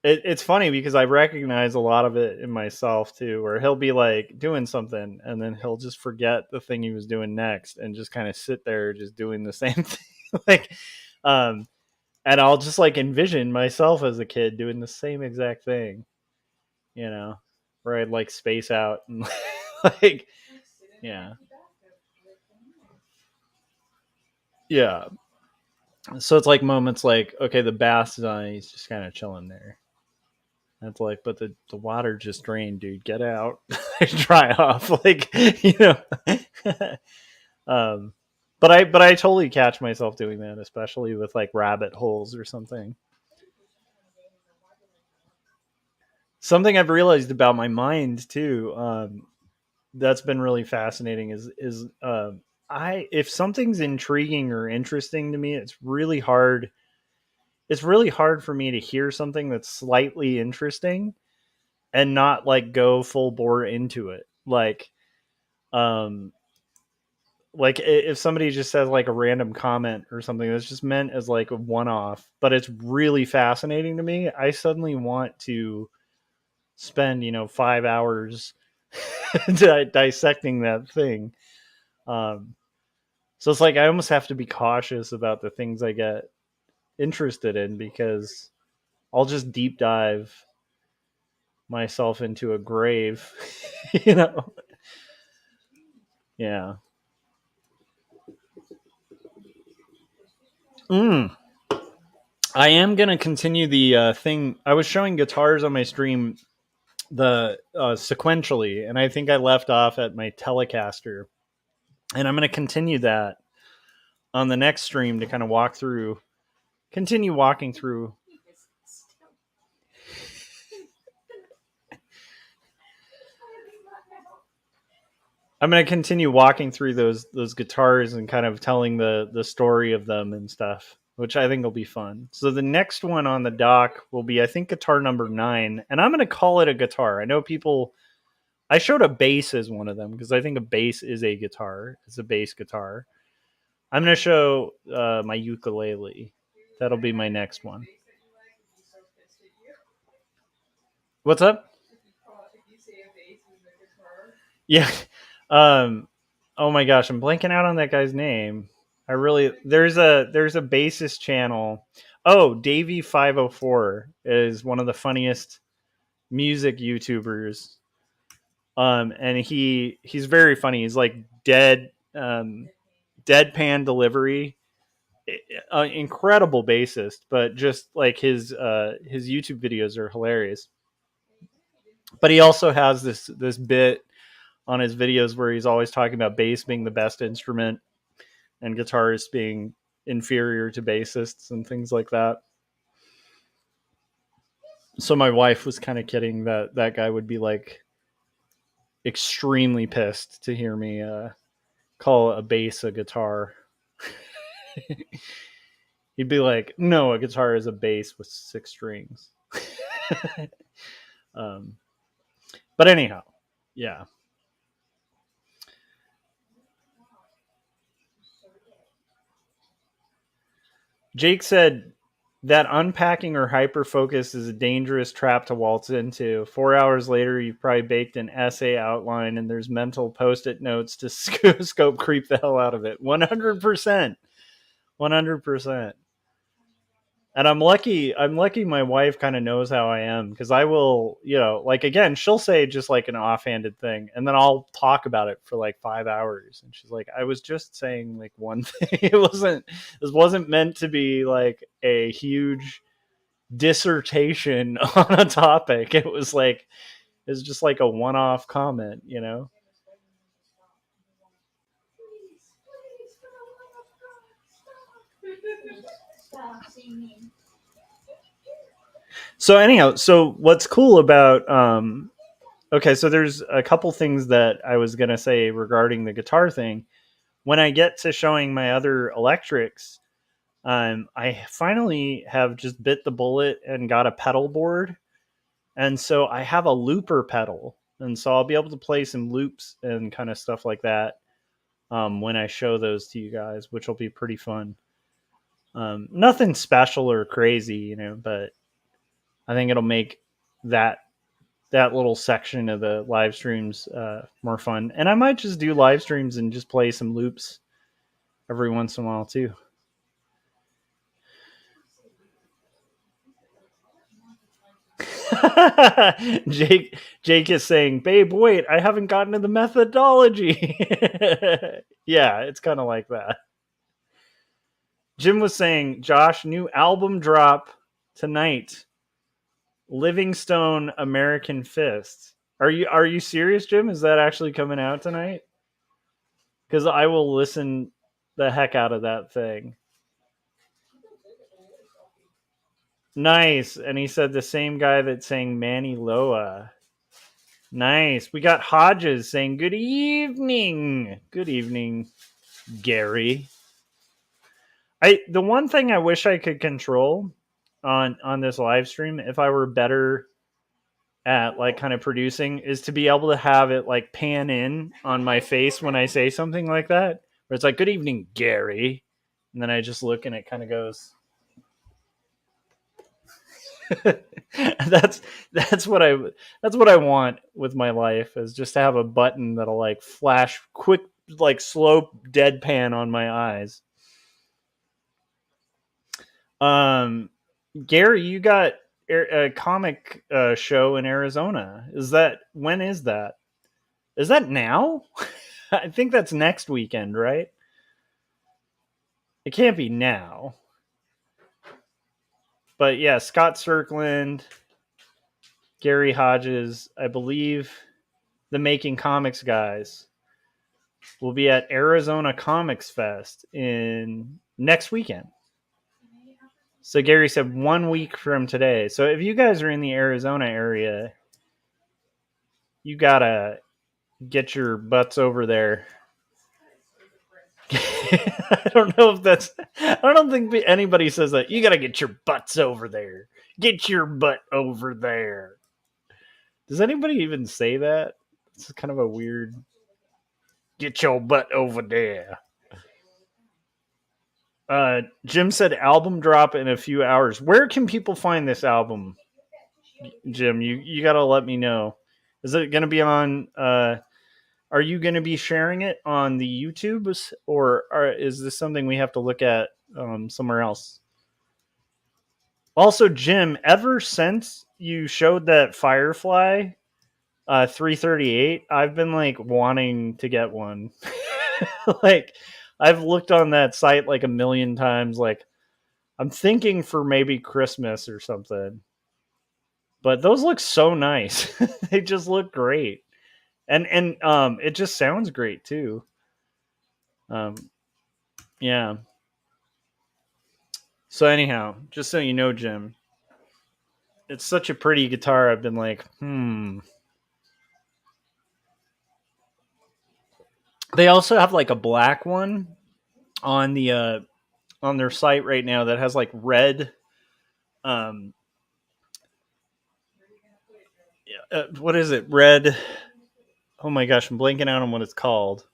it's funny because I recognize a lot of it in myself too, where he'll be like doing something and then he'll just forget the thing he was doing next and just kind of sit there just doing the same thing. Like, and I'll just like envision myself as a kid doing the same exact thing, where I'd like space out and like, yeah. Yeah. So it's like moments like, okay, the bath's done, he's just kind of chilling there. That's like, but the water just drained, dude. Get out, dry off, like, you know. But I totally catch myself doing that, especially with like rabbit holes or something. Something I've realized about my mind too, that's been really fascinating is if something's intriguing or interesting to me, it's really hard. It's really hard for me to hear something that's slightly interesting and not like go full bore into it. Um, like if somebody just says like a random comment or something that's just meant as like a one off, but it's really fascinating to me, I suddenly want to spend 5 hours dissecting that thing. So it's like I almost have to be cautious about the things I get interested in because I'll just deep dive myself into a grave, you know. Yeah. I am gonna continue the thing. I was showing guitars on my stream the sequentially, and I think I left off at my Telecaster, and I'm gonna continue that on the next stream to kind of continue walking through. I'm going to continue walking through those guitars and kind of telling the story of them and stuff, which I think will be fun. So the next one on the dock will be, I think, guitar number 9, and I'm going to call it a guitar. I know I showed a bass as one of them because I think a bass is a guitar. It's a bass guitar. I'm going to show my ukulele. That'll be my next one. What's up? Yeah. Oh my gosh, I'm blanking out on that guy's name. There's a bassist channel. Oh, Davey504 is one of the funniest music YouTubers. And he's very funny. He's like deadpan delivery. Incredible bassist, but just like his YouTube videos are hilarious. But he also has this bit on his videos where he's always talking about bass being the best instrument and guitarists being inferior to bassists and things like that. So my wife was kind of kidding that guy would be like extremely pissed to hear me call a bass a guitar. He'd be like, no, a guitar is a bass with 6 strings. But anyhow, yeah. Jake said that unpacking or hyper focus is a dangerous trap to waltz into. 4 hours later, you've probably baked an essay outline and there's mental post-it notes to scope creep the hell out of it. 100%. 100%. And I'm lucky my wife kind of knows how I am because I will, like, again, she'll say just like an offhanded thing and then I'll talk about it for like 5 hours. And she's like, I was just saying like one thing. This wasn't meant to be like a huge dissertation on a topic. It's just like a one-off comment, So anyhow, so what's cool about okay, so there's a couple things that I was gonna say regarding the guitar thing. When I get to showing my other electrics, I finally have just bit the bullet and got a pedal board, and so I have a looper pedal, and so I'll be able to play some loops and kind of stuff like that when I show those to you guys, which will be pretty fun. Nothing special or crazy, but I think it'll make that little section of the live streams more fun. And I might just do live streams and just play some loops every once in a while too. Jake is saying, babe, wait, I haven't gotten to the methodology. Yeah, it's kind of like that. Jim was saying, Josh, new album drop tonight. Livingstone American Fist. Are you serious, Jim? Is that actually coming out tonight? Because I will listen the heck out of that thing. Nice. And he said the same guy that sang Manny Loa. Nice. We got Hodges saying good evening. Good evening, Gary. The one thing I wish I could control on this live stream, if I were better at like kind of producing, is to be able to have it like pan in on my face when I say something like that, where it's like good evening, Gary, and then I just look and it kind of goes. that's what I want with my life, is just to have a button that'll like flash quick, like slow deadpan on my eyes. Gary, you got a comic show in Arizona. When is that? Is that now? I think that's next weekend, right? It can't be now. But yeah, Scott Cirkland, Gary Hodges, I believe the Making Comics guys will be at Arizona Comics Fest in next weekend. So Gary said 1 week from today. So if you guys are in the Arizona area, you gotta get your butts over there. I don't know if that's. I don't think anybody says that. You gotta get your butts over there. Get your butt over there. Does anybody even say that? It's kind of a weird. Get your butt over there. Jim said album drop in a few hours. Where can people find this album, Jim? You gotta let me know. Is it gonna be on? Are you gonna be sharing it on the YouTubes, or is this something we have to look at somewhere else? Also, Jim, ever since you showed that Firefly 338, I've been like wanting to get one. Like, I've looked on that site like a million times. Like, I'm thinking for maybe Christmas or something. But those look so nice. They just look great. And it just sounds great too. Yeah. So anyhow, just so you know, Jim, it's such a pretty guitar. I've been like, They also have like a black one on the on their site right now that has like red. What is it? Red. Oh my gosh, I'm blanking out on what it's called.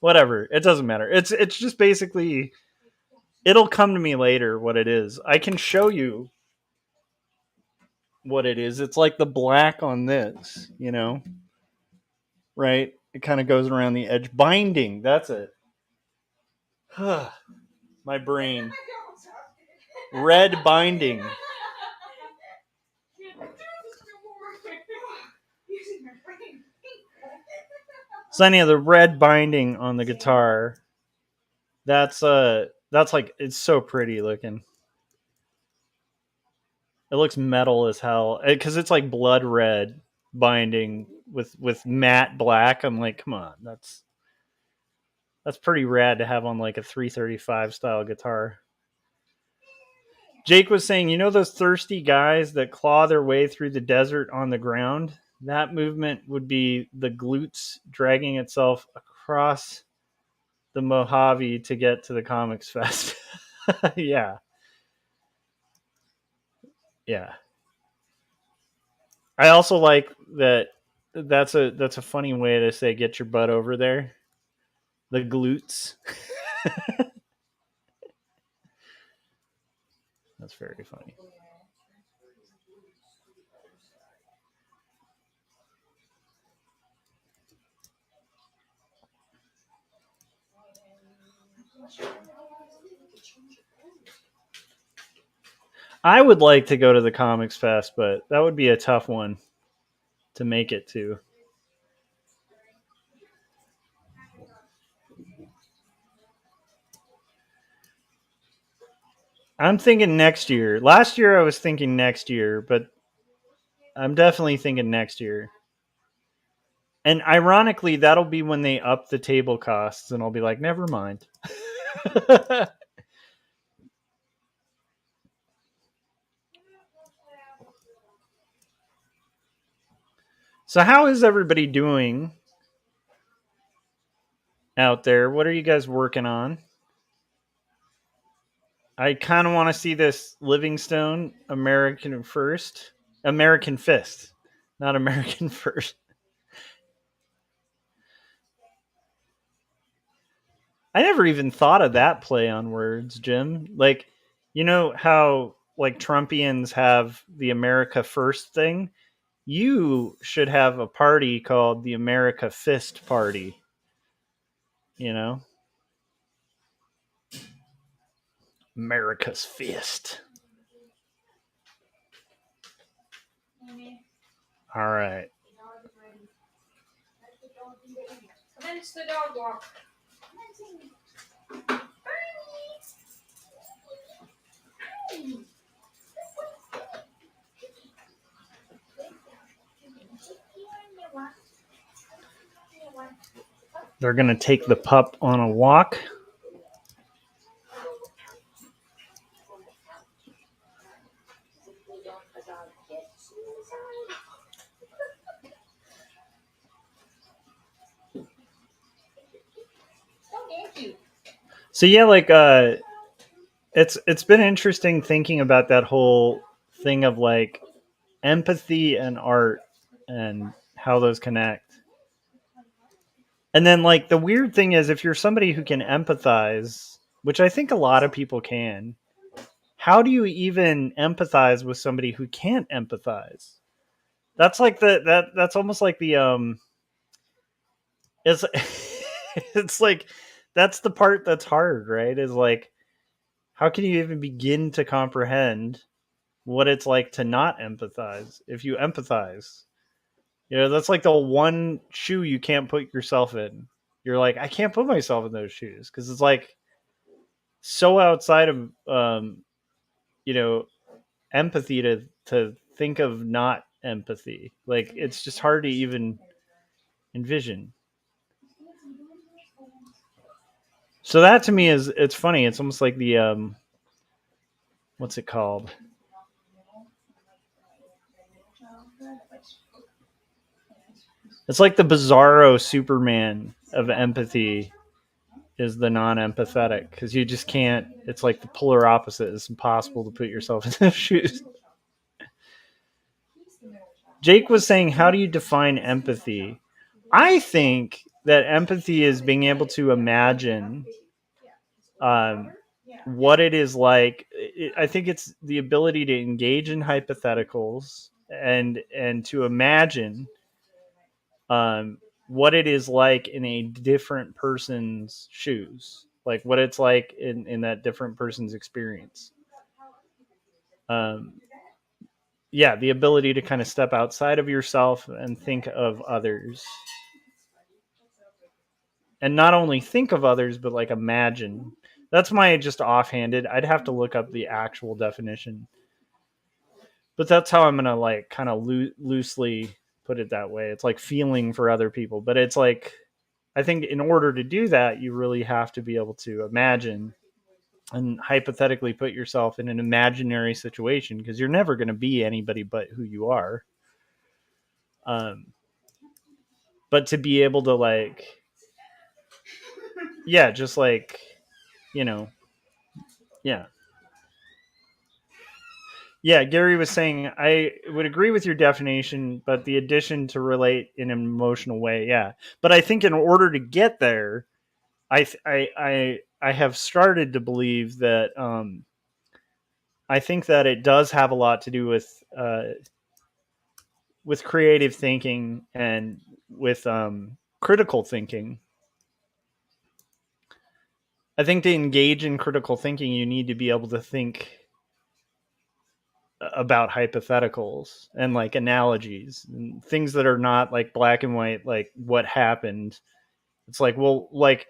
Whatever, it doesn't matter. It's just basically. It'll come to me later what it is. I can show you what it is. It's like the black on this, right? It kind of goes around the edge. Binding, that's it. My brain. Red binding. So any of the red binding on the guitar. That's like, it's so pretty looking. It looks metal as hell because it's like blood red binding with matte black. I'm like, come on, that's pretty rad to have on like a 335 style guitar. Jake was saying, those thirsty guys that claw their way through the desert on the ground? That movement would be the glutes dragging itself across the Mojave to get to the Comics Fest. Yeah. Yeah. I also like that. That's a funny way to say get your butt over there. The glutes. That's very funny. I would like to go to the Comics Fest, but that would be a tough one to make it to. I'm thinking next year. Last year I was thinking next year, but I'm definitely thinking next year. And ironically, that'll be when they up the table costs, and I'll be like, never mind. So how is everybody doing out there? What are you guys working on? I kind of want to see this Livingstone American Fist, not American First. I never even thought of that play on words, Jim. Like, you know how like Trumpians have the America First thing? You should have a party called the America Fist Party. You know? America's Fist. All right. Commence the dog walk. They're going to take the pup on a walk. So yeah, like it's been interesting thinking about that whole thing of like empathy and art and how those connect. And then like the weird thing is if you're somebody who can empathize, which I think a lot of people can, how do you even empathize with somebody who can't empathize? That's like that's almost like the it's it's like that's the part that's hard, right? Is like how can you even begin to comprehend what it's like to not empathize if you empathize? You know, that's like the one shoe you can't put yourself in. You're like, I can't put myself in those shoes because it's like so outside of you know, empathy to think of not empathy. Like it's just hard to even envision. So that to me is it's funny. It's almost like the what's it called? It's like the bizarro Superman of empathy is the non-empathetic because you just can't. It's like the polar opposite. It's impossible to put yourself in those shoes. Jake was saying, how do you define empathy? I think that empathy is being able to imagine what it is like. I think it's the ability to engage in hypotheticals and to imagine what it is like in a different person's shoes, like what it's like in that different person's experience. Yeah, the ability to kind of step outside of yourself and think of others. And not only think of others, but like imagine. That's my just offhanded. I'd have to look up the actual definition. But that's how I'm going to like kind of loosely put it that way. It's like feeling for other people. But it's like, I think in order to do that, you really have to be able to imagine and hypothetically put yourself in an imaginary situation because you're never going to be anybody but who you are. But to be able to like, yeah, just like, you know, yeah. Yeah, Gary was saying I would agree with your definition, but the addition to relate in an emotional way, yeah. But I think in order to get there, I have started to believe that I think that it does have a lot to do with creative thinking and with critical thinking. I think to engage in critical thinking, you need to be able to think about hypotheticals and like analogies and things that are not like black and white, like what happened. It's like, well, like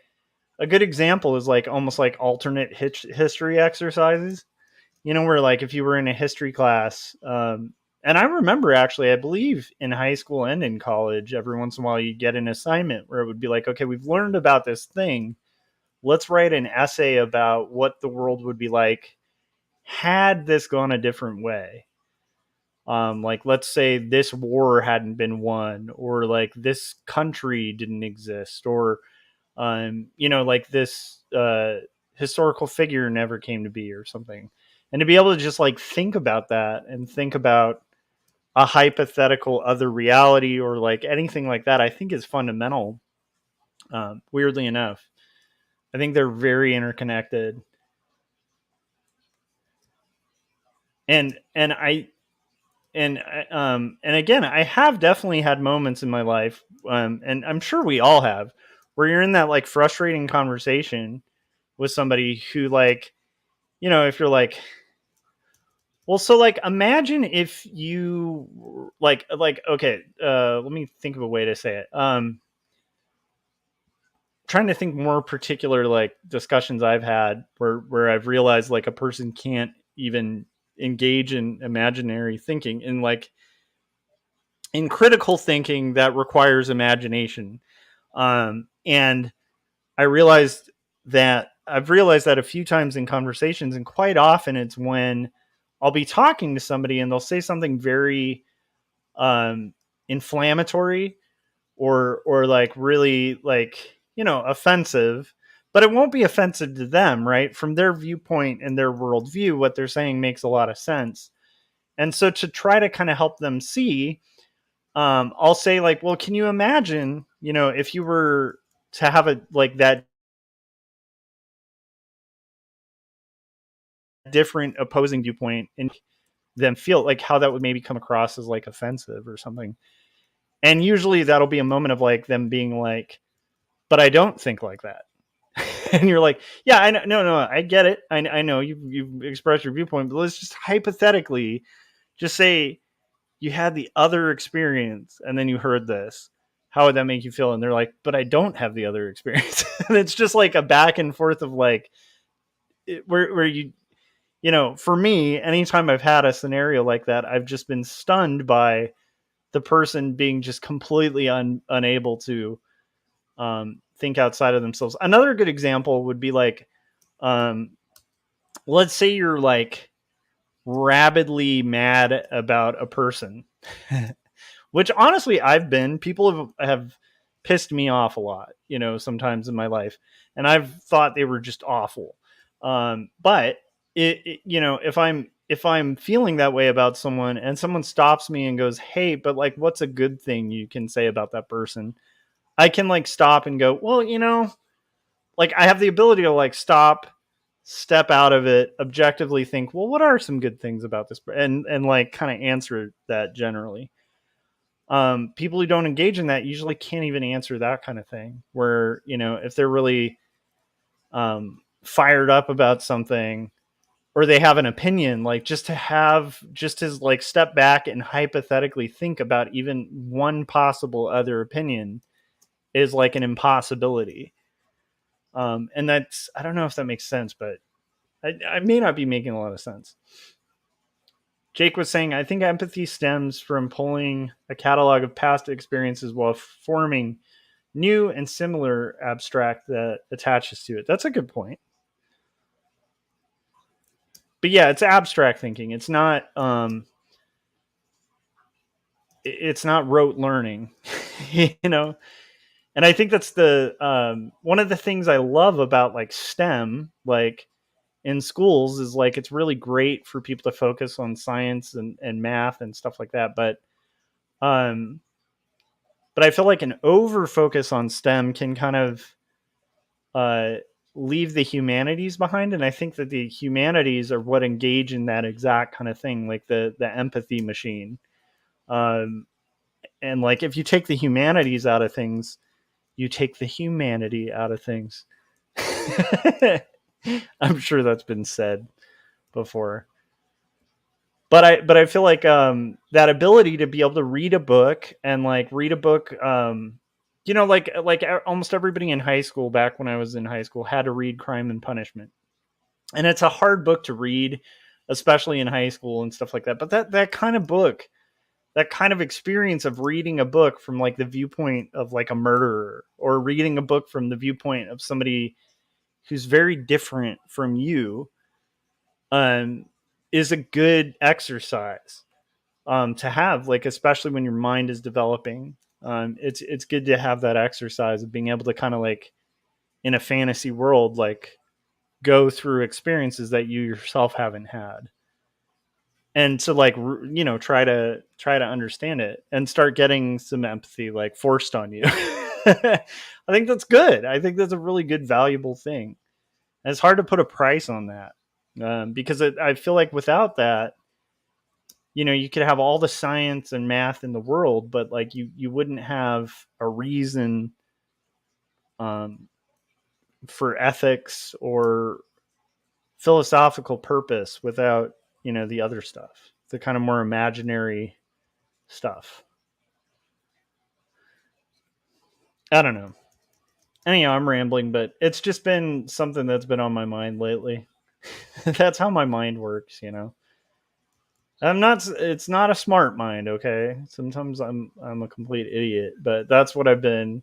a good example is like almost like alternate history exercises, where like if you were in a history class, and I remember actually, I believe in high school and in college, every once in a while you get an assignment where it would be like, okay, we've learned about this thing. Let's write an essay about what the world would be like had this gone a different way. Like, let's say this war hadn't been won, or like this country didn't exist, or, like this historical figure never came to be or something. And to be able to just like think about that and think about a hypothetical other reality or like anything like that, I think is fundamental. Weirdly enough, I think they're very interconnected. And I and again, I have definitely had moments in my life, and I'm sure we all have, where you're in that like frustrating conversation with somebody who, like, if you're like, well, so like imagine if you like okay, let me think of a way to say it. Trying to think more particular like discussions I've had where I've realized like a person can't even engage in imaginary thinking, and like in critical thinking that requires imagination. And I've realized that a few times in conversations, and quite often it's when I'll be talking to somebody and they'll say something very inflammatory or like really like, offensive, but it won't be offensive to them, right? From their viewpoint and their worldview, what they're saying makes a lot of sense. And so to try to kind of help them see, I'll say like, well, can you imagine, if you were to have a like that different opposing viewpoint and them feel like how that would maybe come across as like offensive or something. And usually that'll be a moment of like them being like, but I don't think like that. And you're like, yeah, I know, no, I get it. I know you've expressed your viewpoint, but let's just hypothetically just say you had the other experience and then you heard this. How would that make you feel? And they're like, but I don't have the other experience. And it's just like a back and forth of like, where you, for me, anytime I've had a scenario like that, I've just been stunned by the person being just completely unable to think outside of themselves. Another good example would be like, let's say you're like rabidly mad about a person, which honestly I've been. People have pissed me off a lot, sometimes in my life, and I've thought they were just awful. But if I'm feeling that way about someone and someone stops me and goes, hey, but like, what's a good thing you can say about that person? I can like stop and go, well, like I have the ability to like stop, step out of it, objectively think, well, what are some good things about this? And like kind of answer that generally. People who don't engage in that usually can't even answer that kind of thing, where, if they're really fired up about something, or they have an opinion, like just to like step back and hypothetically think about even one possible other opinion is like an impossibility. And that's, I don't know if that makes sense, but I may not be making a lot of sense. Jake was saying, I think empathy stems from pulling a catalog of past experiences while forming new and similar abstract that attaches to it. That's a good point. But yeah, it's abstract thinking. It's not rote learning, And I think that's the one of the things I love about like STEM, like in schools, is like it's really great for people to focus on science and math and stuff like that. But I feel like an over focus on STEM can kind of leave the humanities behind. And I think that the humanities are what engage in that exact kind of thing, like the empathy machine. And like if you take the humanities out of things, you take the humanity out of things. I'm sure that's been said before. but I feel like that ability to be able to read a book and like read a book, like almost everybody in high school back when I was in high school had to read Crime and Punishment, and it's a hard book to read, especially in high school and stuff like that. But that kind of book, that kind of experience of reading a book from like the viewpoint of like a murderer, or reading a book from the viewpoint of somebody who's very different from you, is a good exercise to have, like, especially when your mind is developing. It's good to have that exercise of being able to kind of like in a fantasy world, like go through experiences that you yourself haven't had, and to like try to understand it and start getting some empathy like forced on you. I think that's good. I think that's a really good, valuable thing. And it's hard to put a price on that, because I feel like without that, you could have all the science and math in the world, but like you wouldn't have a reason for ethics or philosophical purpose without the other stuff, the kind of more imaginary stuff. I don't know. Anyhow, I'm rambling, but it's just been something that's been on my mind lately. That's how my mind works. It's not a smart mind, okay? Sometimes I'm a complete idiot, but that's what I've been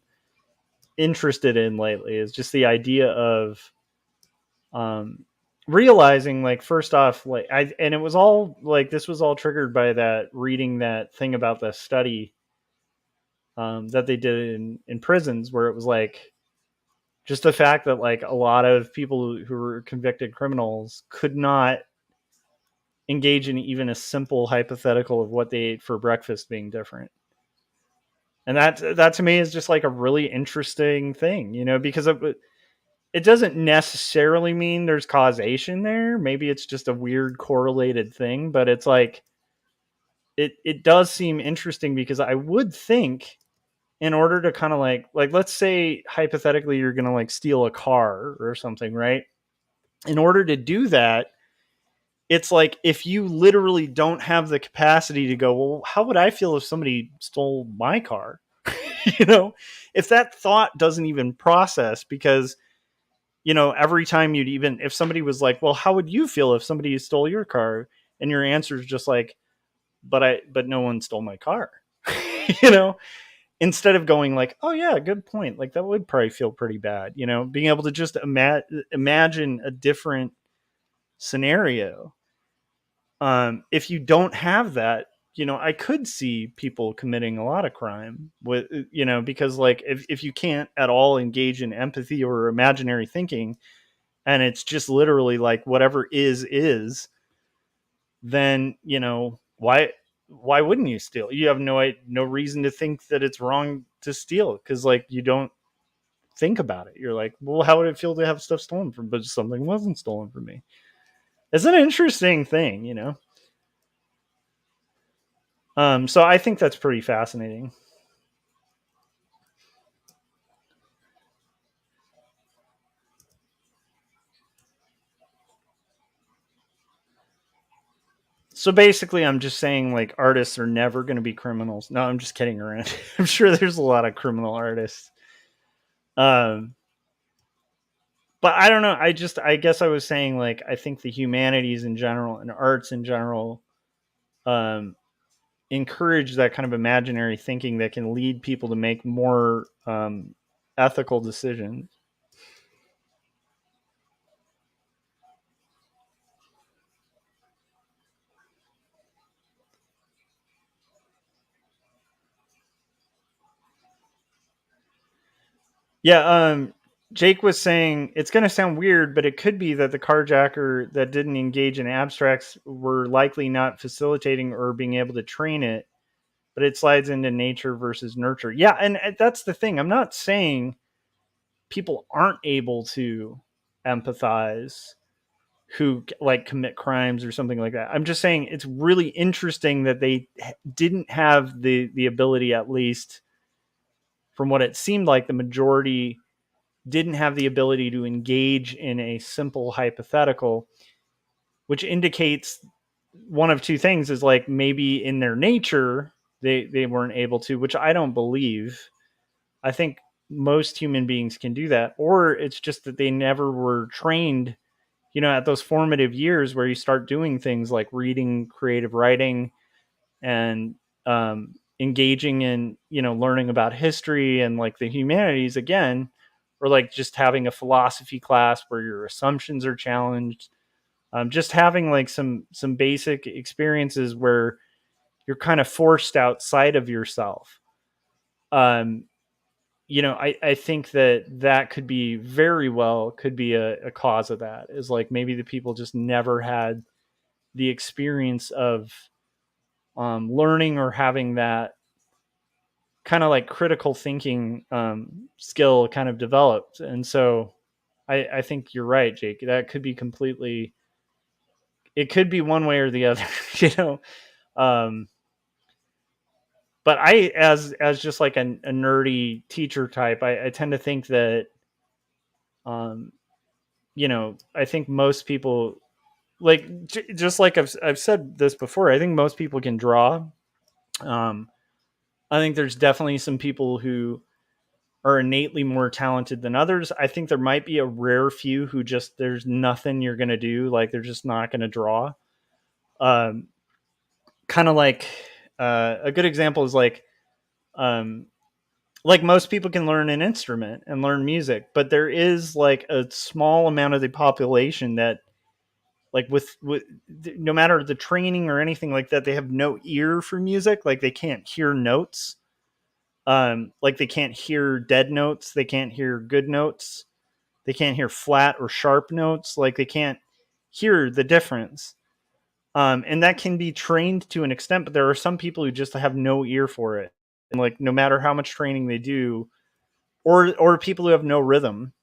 interested in lately, is just the idea of realizing, like, first off, like, and it was all like, this was all triggered by that reading that thing about the study that they did in prisons, where it was like just the fact that like a lot of people who were convicted criminals could not engage in even a simple hypothetical of what they ate for breakfast being different. And that to me is just like a really interesting thing, because it doesn't necessarily mean there's causation there. Maybe it's just a weird correlated thing, but it's like, it does seem interesting, because I would think, in order to kind of like let's say hypothetically you're going to like steal a car or something, right? In order to do that, it's like, if you literally don't have the capacity to go, well, how would I feel if somebody stole my car? If that thought doesn't even process, because every time if somebody was like, well, how would you feel if somebody stole your car? And your answer is just like, but no one stole my car. Instead of going like, oh yeah, good point. Like, that would probably feel pretty bad, being able to just imagine a different scenario. If you don't have that, I could see people committing a lot of crime with, because like, if you can't at all engage in empathy or imaginary thinking, and it's just literally like whatever is, then, why wouldn't you steal? You have no reason to think that it's wrong to steal, because like you don't think about it. You're like, well, how would it feel to have stuff stolen from, but something wasn't stolen from me? It's an interesting thing, So I think that's pretty fascinating. So basically, I'm just saying, like, artists are never going to be criminals. No, I'm just kidding around. I'm sure there's a lot of criminal artists. But I don't know. I guess I was saying, like, I think the humanities in general and arts in general encourage that kind of imaginary thinking that can lead people to make more ethical decisions. Yeah, Jake was saying it's going to sound weird, but it could be that the carjacker that didn't engage in abstracts were likely not facilitating or being able to train it, but it slides into nature versus nurture. Yeah, and that's the thing. I'm not saying people aren't able to empathize who like commit crimes or something like that. I'm just saying it's really interesting that they didn't have the ability, at least from what it seemed like the majority didn't have the ability to engage in a simple hypothetical, which indicates one of two things is like maybe in their nature they weren't able to, which I don't believe. I think most human beings can do that, or it's just that they never were trained, at those formative years where you start doing things like reading, creative writing, and engaging in, learning about history and like the humanities again, or like just having a philosophy class where your assumptions are challenged. Just having like some basic experiences where you're kind of forced outside of yourself. Um, I think that could be very well could be a cause of that, is like maybe the people just never had the experience of learning or having that kind of like critical thinking skill kind of developed. And so I think you're right, Jake. That could be completely, it could be one way or the other, you know. Um, but I, as just like a nerdy teacher type, I tend to think that, um, I think most people like just like I've said this before. I think most people can draw. Um, I think there's definitely some people who are innately more talented than others. I think there might be a rare few who just there's nothing you're gonna do, like they're just not gonna draw. Um, Kind of like a good example is um, like most people can learn an instrument and learn music, but there is like a small amount of the population that like with no matter the training or anything like that, they have no ear for music. Like they can't hear notes. Like they can't hear dead notes. They can't hear good notes. They can't hear flat or sharp notes. Like they can't hear the difference. And that can be trained to an extent, but there are some people who just have no ear for it. And like no matter how much training they do, or people who have no rhythm,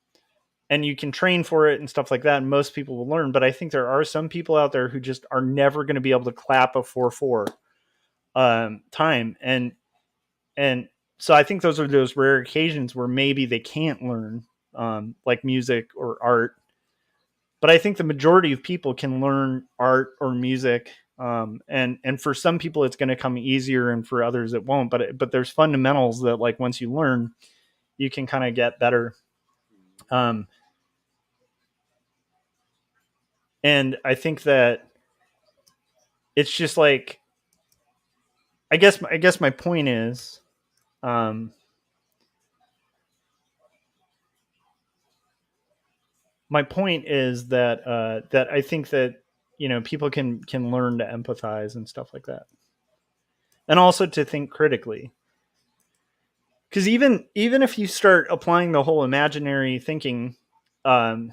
and you can train for it and stuff like that, and most people will learn. But I think there are some people out there who just are never going to be able to clap a 4/4 time, and so I think those are those rare occasions where maybe they can't learn like music or art. But I think the majority of people can learn art or music, and for some people it's going to come easier, and for others it won't. But there's fundamentals that like once you learn, you can kind of get better. Um, and I think that it's just like I guess my point is, um, that I think that people can learn to empathize and stuff like that, and also to think critically. Because even if you start applying the whole imaginary thinking, um,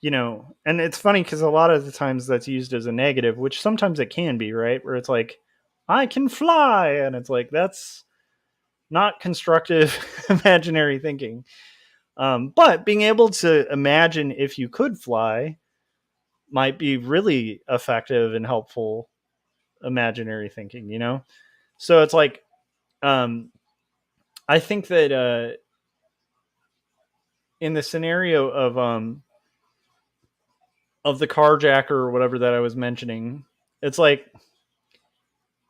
and it's funny because a lot of the times that's used as a negative, which sometimes it can be, right? Where it's like, I can fly, and it's like that's not constructive imaginary thinking. But being able to imagine if you could fly might be really effective and helpful imaginary thinking, So it's like, um, I think that in the scenario of the carjacker or whatever that I was mentioning, it's like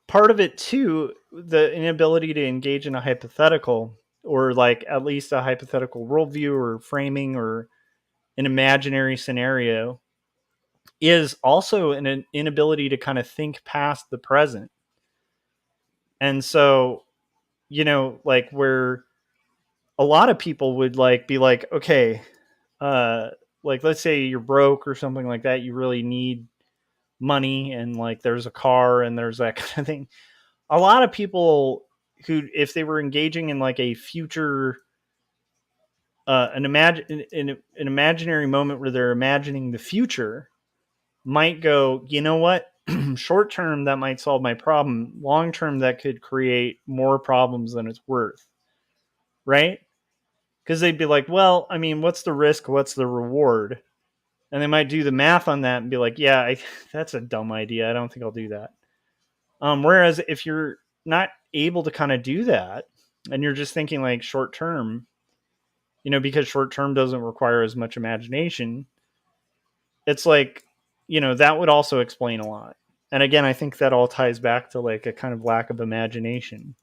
part of it too, the inability to engage in a hypothetical, or like at least a hypothetical worldview or framing or an imaginary scenario, is also an inability to kind of think past the present. And so, like where a lot of people would like be like, okay, like let's say you're broke or something like that, you really need money, and like there's a car and there's that kind of thing. A lot of people who, if they were engaging in like a future, an imaginary moment where they're imagining the future, might go, you know what? Short term, that might solve my problem. Long term, that could create more problems than it's worth. Right? Because they'd be like, well, I mean, what's the risk? What's the reward? And they might do the math on that and be like, yeah, that's a dumb idea. I don't think I'll do that. Whereas if you're not able to kind of do that, and you're just thinking like short term, because short term doesn't require as much imagination, it's like, that would also explain a lot. And again, I think that all ties back to like a kind of lack of imagination.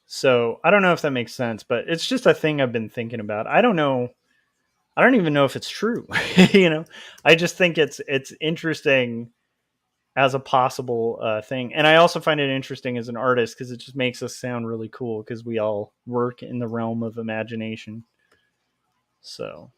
So I don't know if that makes sense, but it's just a thing I've been thinking about. I don't know. I don't even know if it's true. I just think it's interesting as a possible thing. And I also find it interesting as an artist because it just makes us sound really cool because we all work in the realm of imagination. So.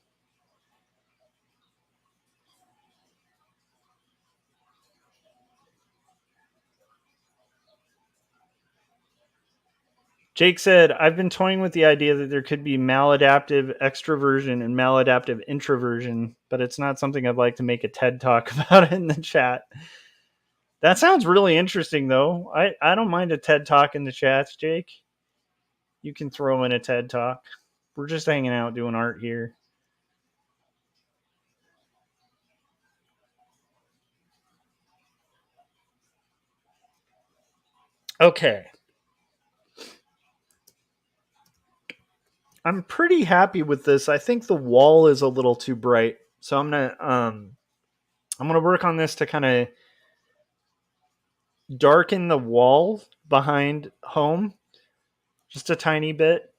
Jake said, I've been toying with the idea that there could be maladaptive extroversion and maladaptive introversion, but it's not something I'd like to make a TED talk about in the chat. That sounds really interesting, though. I don't mind a TED talk in the chats, Jake. You can throw in a TED talk. We're just hanging out doing art here. Okay. I'm pretty happy with this. I think the wall is a little too bright. So I'm gonna work on this to kind of darken the wall behind home just a tiny bit.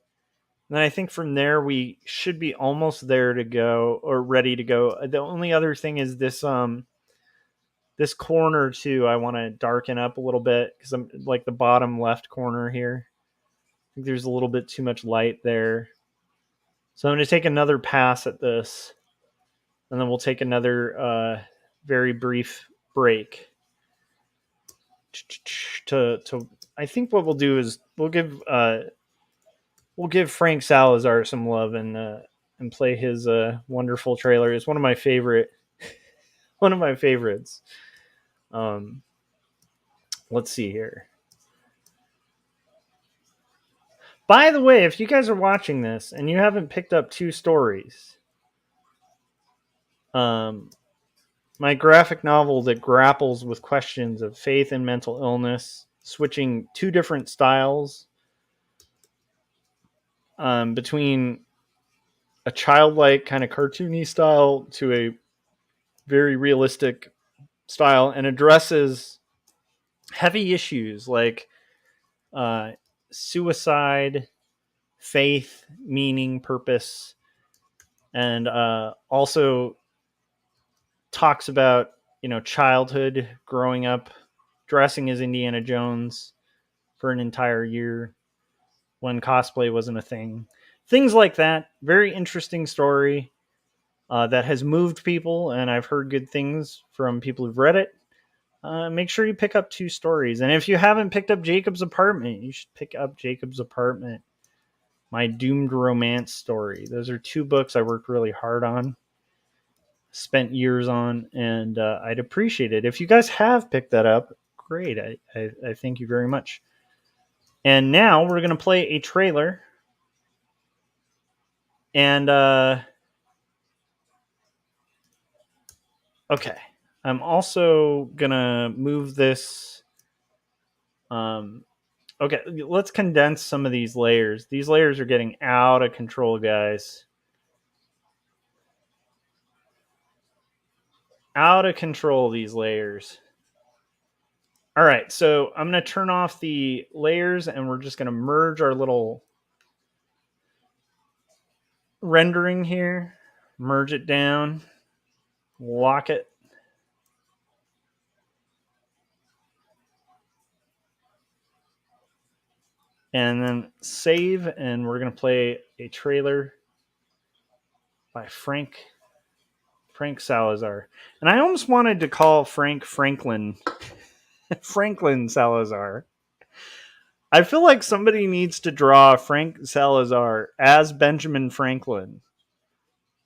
And then I think from there we should be almost there to go or ready to go. The only other thing is this this corner too. I want to darken up a little bit because I'm like the bottom left corner here. I think there's a little bit too much light there. So I'm going to take another pass at this, and then we'll take another very brief break. To I think what we'll do is we'll give Frank Salazar some love and play his wonderful trailer. It's one of my favorites. Let's see here. By the way, if you guys are watching this and you haven't picked up 2 stories, my graphic novel that grapples with questions of faith and mental illness, switching 2 different styles between a childlike kind of cartoony style to a very realistic style, and addresses heavy issues like suicide, faith, meaning, purpose, and also talks about childhood, growing up, dressing as Indiana Jones for an entire year when cosplay wasn't a thing. Things like that. Very interesting story that has moved people, and I've heard good things from people who've read it. Make sure you pick up 2 stories. And if you haven't picked up Jacob's Apartment, you should pick up Jacob's Apartment, my doomed romance story. Those are 2 books I worked really hard on, spent years on, and I'd appreciate it. If you guys have picked that up, great. I thank you very much. And now we're going to play a trailer. And, okay. I'm also going to move this. Okay, let's condense some of these layers. These layers are getting out of control, guys. Out of control, these layers. All right, so I'm going to turn off the layers, and we're just going to merge our little rendering here. Merge it down. Lock it. And then save, and we're going to play a trailer by Frank Salazar. And I almost wanted to call Frank Franklin Salazar. I feel like somebody needs to draw Frank Salazar as Benjamin Franklin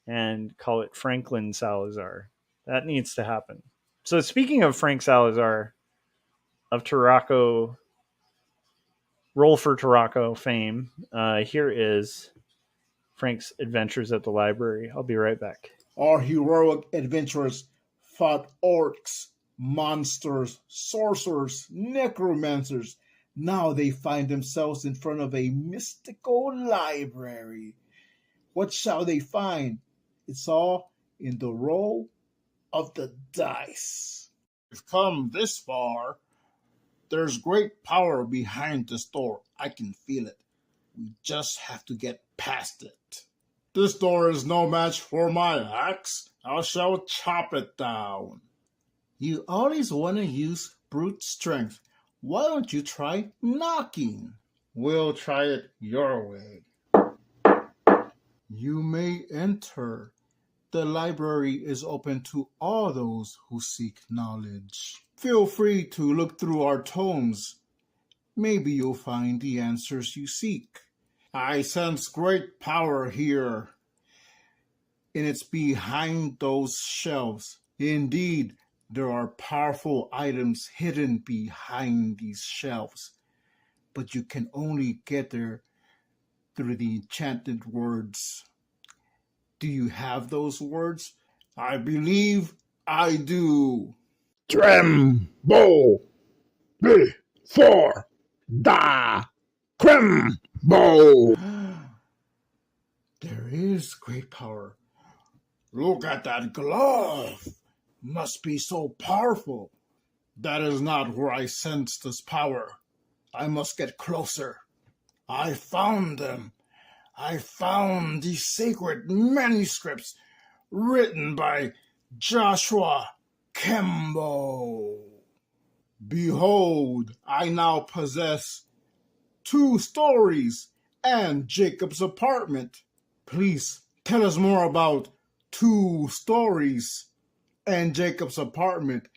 and call it Franklin Salazar. That needs to happen. So speaking of Frank Salazar of Tarraco, Roll for Tarraco fame, here is Frank's Adventures at the Library. I'll be right back. Our heroic adventurers fought orcs, monsters, sorcerers, necromancers. Now they find themselves in front of a mystical library. What shall they find? It's all in the Roll of the dice. We've come this far. There's great power behind this door. I can feel it. We just have to get past it. This door is no match for my axe. I shall chop it down. You always want to use brute strength. Why don't you try knocking? We'll try it your way. You may enter. The library is open to all those who seek knowledge. Feel free to look through our tomes. Maybe you'll find the answers you seek. I sense great power here, and it's behind those shelves. Indeed, there are powerful items hidden behind these shelves, but you can only get there through the enchanted words. Do you have those words? I believe I do. Tremble before the Cremble. There is great power. Look at that glove. Must be so powerful. That is not where I sense this power. I must get closer. I found them. I found the sacred manuscripts written by Joshua Kemble. Behold, I now possess 2 stories and Jacob's apartment. Please tell us more about 2 stories and Jacob's apartment,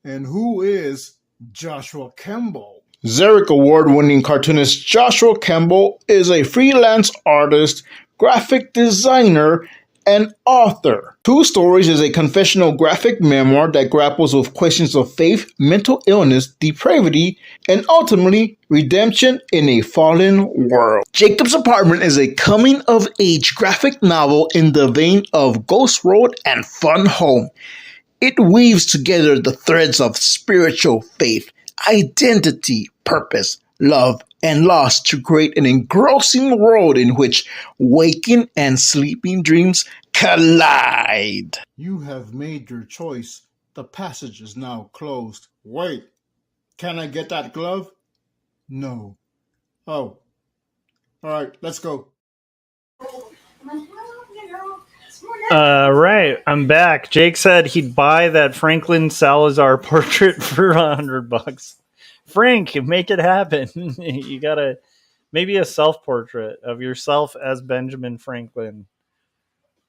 and who is Joshua Kemble? Xeric Award-winning cartoonist Joshua Kemble is a freelance artist, graphic designer, and author. 2 Stories is a confessional graphic memoir that grapples with questions of faith, mental illness, depravity, and ultimately redemption in a fallen world. Jacob's Apartment is a coming-of-age graphic novel in the vein of Ghost Road and Fun Home. It weaves together the threads of spiritual faith, identity, purpose, love, and loss to create an engrossing world in which waking and sleeping dreams collide. You have made your choice. The passage is now closed. Wait, can I get that glove? No. Oh. All right, let's go. Right, I'm back. Jake said he'd buy that Franklin Salazar portrait for $100. Frank, make it happen. You gotta maybe a self-portrait of yourself as Benjamin Franklin.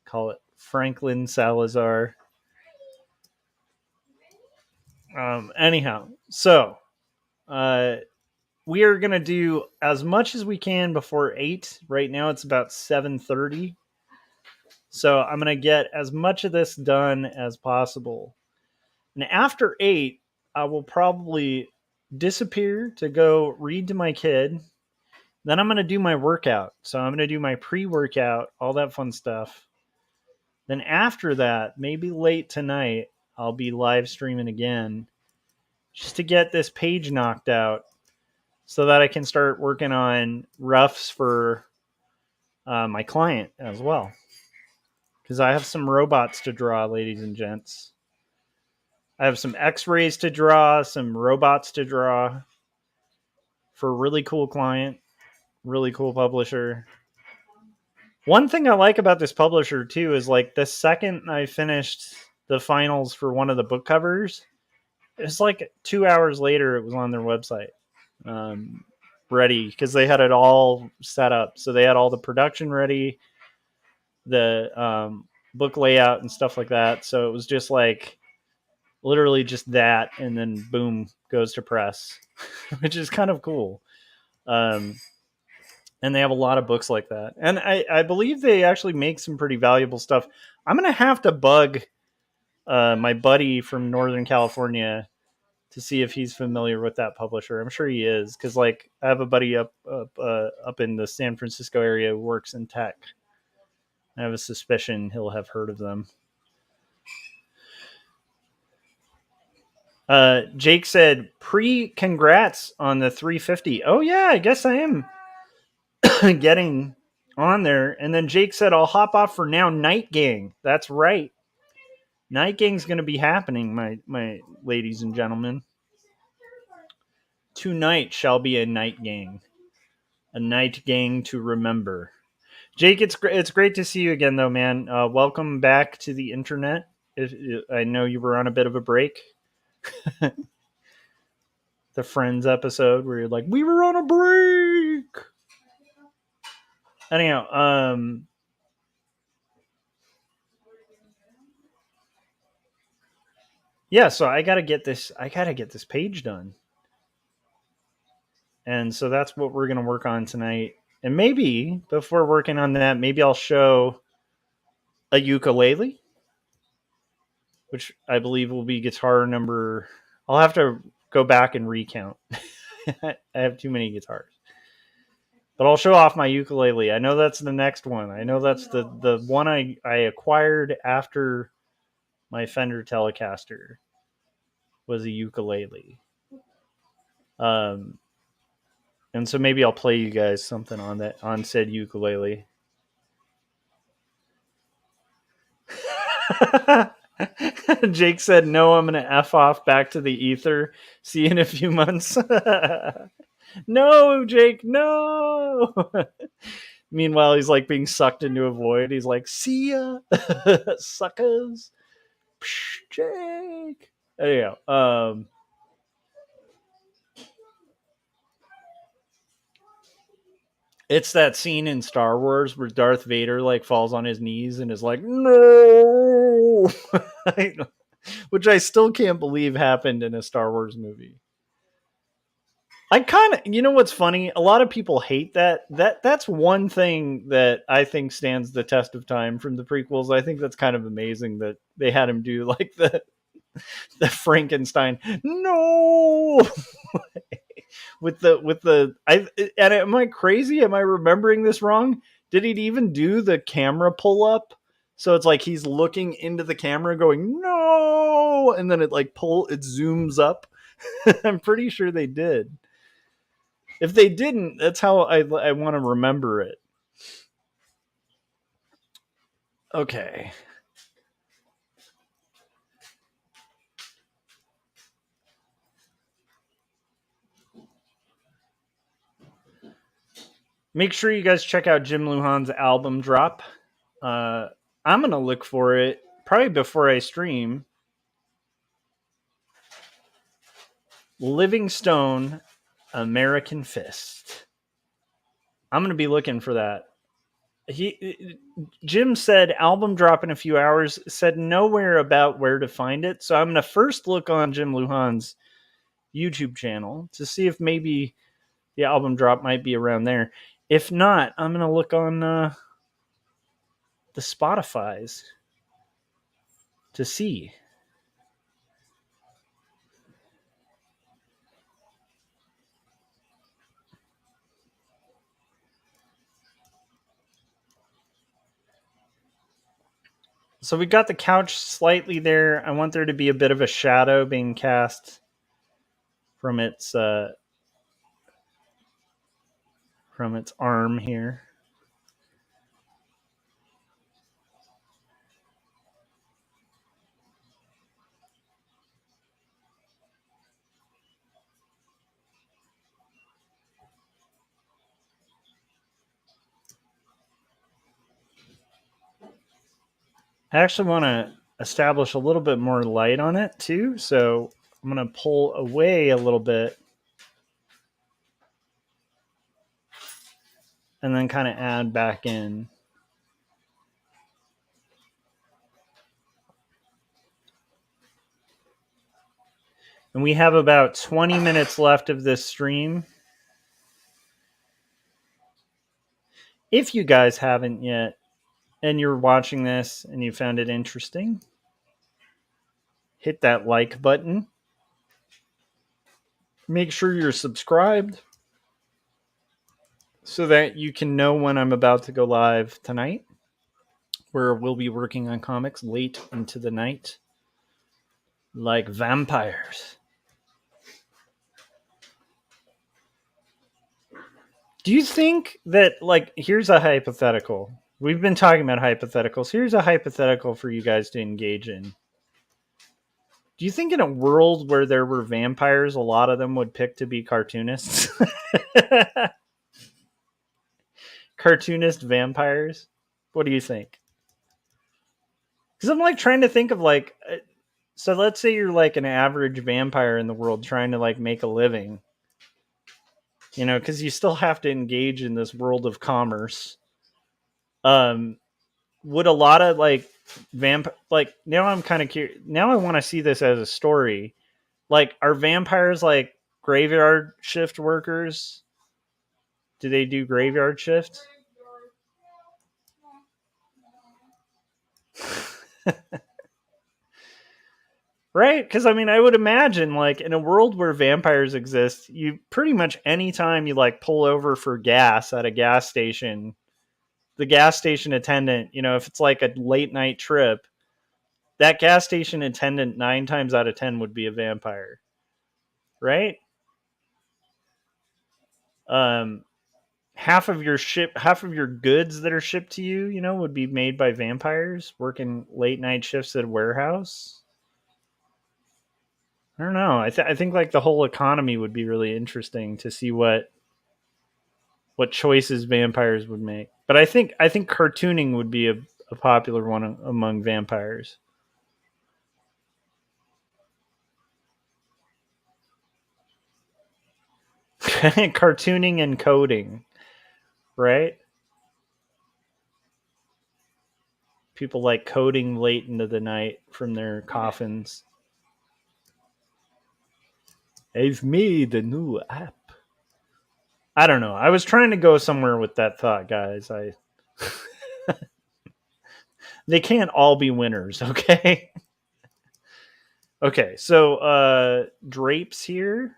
Call it Franklin Salazar. Anyhow, so we are gonna do as much as we can before 8. Right now it's about 7:30. So I'm going to get as much of this done as possible. And after 8, I will probably disappear to go read to my kid. Then I'm going to do my workout. So I'm going to do my pre-workout, all that fun stuff. Then after that, maybe late tonight, I'll be live streaming again just to get this page knocked out so that I can start working on roughs for my client as well. Because I have some robots to draw, ladies and gents. I have some x-rays to draw, some robots to draw for a really cool client, really cool publisher. One thing I like about this publisher, too, is like the second I finished the finals for one of the book covers, it's like 2 hours later, it was on their website ready because they had it all set up. So they had all the production ready, the book layout and stuff like that. So it was just like literally just that, and then boom, goes to press, which is kind of cool. And they have a lot of books like that. And I believe they actually make some pretty valuable stuff. I'm going to have to bug my buddy from Northern California to see if he's familiar with that publisher. I'm sure he is, because like I have a buddy up in the San Francisco area who works in tech. I have a suspicion he'll have heard of them. Jake said, congrats on the 350. Oh, yeah, I guess I am getting on there. And then Jake said, I'll hop off for now. Night Gang. That's right. Night Gang's going to be happening, my ladies and gentlemen. Tonight shall be a night gang to remember. Jake, it's great to see you again, though, man. Welcome back to the internet. I know you were on a bit of a break. The Friends episode where you're like, we were on a break. Anyhow, yeah, so I gotta get this page done. And so that's what we're gonna work on tonight. And maybe before working on that, maybe I'll show a ukulele, which I believe will be guitar number. I'll have to go back and recount. I have too many guitars. But I'll show off my ukulele. I know that's the next one. I know that's the one I acquired after my Fender Telecaster was a ukulele. And so maybe I'll play you guys something on said ukulele. Jake said, no, I'm going to F off back to the ether. See you in a few months. No, Jake, no. Meanwhile, he's like being sucked into a void. He's like, see ya, suckers. Psh, Jake. Anyhow, it's that scene in Star Wars where Darth Vader like falls on his knees and is like, no, which I still can't believe happened in a Star Wars movie. I kind of, you know what's funny? A lot of people hate that. That's one thing that I think stands the test of time from the prequels. I think that's kind of amazing that they had him do like the Frankenstein. No. with the and am I crazy? Am I remembering this wrong? Did he even do the camera pull up? So it's like he's looking into the camera going, no, and then it zooms up. I'm pretty sure they did. If they didn't, that's how I want to remember it. Okay. Make sure you guys check out Jim Lujan's album drop. I'm going to look for it probably before I stream. Living Stone, American Fist. I'm going to be looking for that. Jim said album drop in a few hours, said nowhere about where to find it. So I'm going to first look on Jim Lujan's YouTube channel to see if maybe the album drop might be around there. If not, I'm going to look on the Spotify's to see. So we got the couch slightly there. I want there to be a bit of a shadow being cast from its arm here. I actually want to establish a little bit more light on it too. So I'm going to pull away a little bit and then kind of add back in. And we have about 20 minutes left of this stream. If you guys haven't yet, and you're watching this and you found it interesting, hit that like button. Make sure you're subscribed so that you can know when I'm about to go live tonight, where we'll be working on comics late into the night, like vampires. Do you think that, like, here's a hypothetical. We've been talking about hypotheticals. Here's a hypothetical for you guys to engage in. Do you think in a world where there were vampires, a lot of them would pick to be cartoonists? Cartoonist vampires? What do you think? Because I'm like trying to think of like, so let's say you're like an average vampire in the world trying to like make a living, you know, because you still have to engage in this world of commerce. Would a lot of like like now I'm kind of curious. Now I want to see this as a story. Like, are vampires like graveyard shift workers? Do they do graveyard shift? Right? Because I mean, I would imagine like in a world where vampires exist, you pretty much anytime you like pull over for gas at a gas station, the gas station attendant, you know, if it's like a late night trip, that gas station attendant 9 times out of 10 would be a vampire, right? Um, half of your goods that are shipped to you, you know, would be made by vampires working late night shifts at a warehouse. I don't know. I think like the whole economy would be really interesting to see what choices vampires would make. But I think cartooning would be a popular one among vampires. Cartooning and coding, right? People like coding late into the night from their coffins. I've made a new app. I don't know. I was trying to go somewhere with that thought, guys. They can't all be winners, okay? Okay, so drapes here.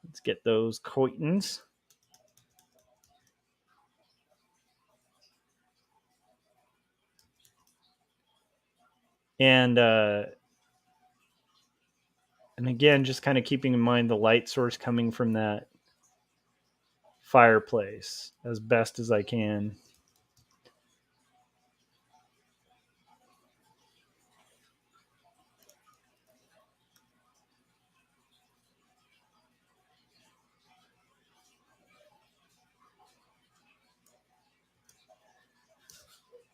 Let's get those coitons. And again, just kind of keeping in mind the light source coming from that fireplace as best as I can.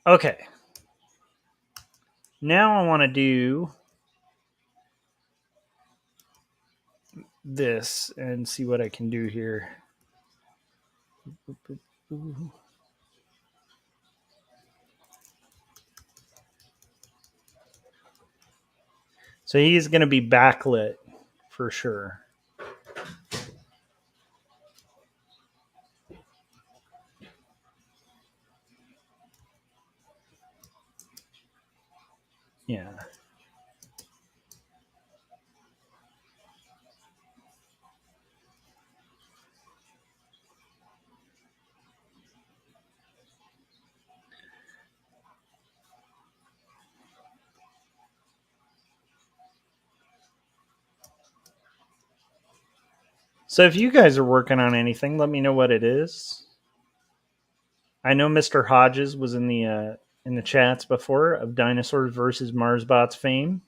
Okay. Now I want to do this and see what I can do here. So he's going to be backlit for sure. Yeah. So if you guys are working on anything, let me know what it is. I know Mr. Hodges was in the chats before of Dinosaurs versus Marsbots fame.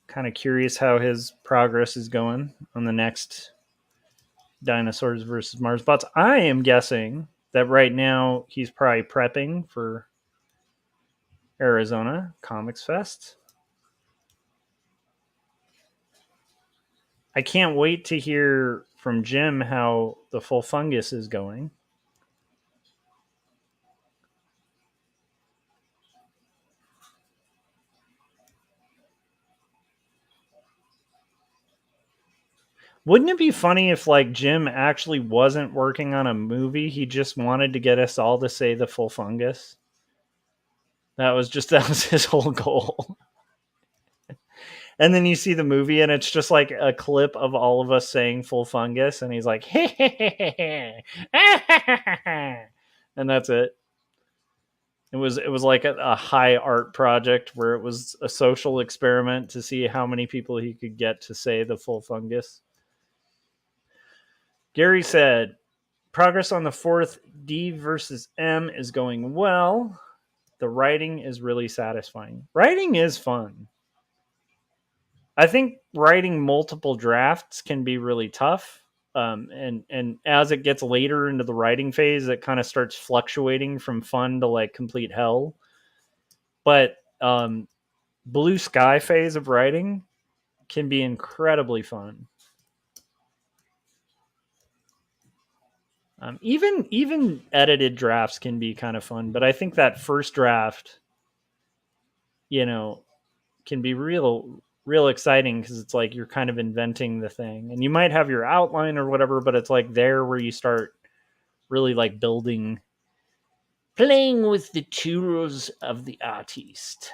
Kind of curious how his progress is going on the next Dinosaurs versus Marsbots. I am guessing that right now he's probably prepping for Arizona Comics Fest. I can't wait to hear from Jim how the full fungus is going. Wouldn't it be funny if like Jim actually wasn't working on a movie? He just wanted to get us all to say the full fungus. That was his whole goal. And then you see the movie and it's just like a clip of all of us saying full fungus and he's like, hey, and that's it. It was like a high art project where it was a social experiment to see how many people he could get to say the full fungus. Gary said, progress on the fourth D versus M is going well. the writing is really satisfying. Writing is fun. I think writing multiple drafts can be really tough. And as it gets later into the writing phase, it kind of starts fluctuating from fun to like complete hell. But blue sky phase of writing can be incredibly fun. Even edited drafts can be kind of fun, but I think that first draft, can be real exciting because it's like you're kind of inventing the thing, and you might have your outline or whatever, but it's like there where you start really like building, playing with the tools of the artist.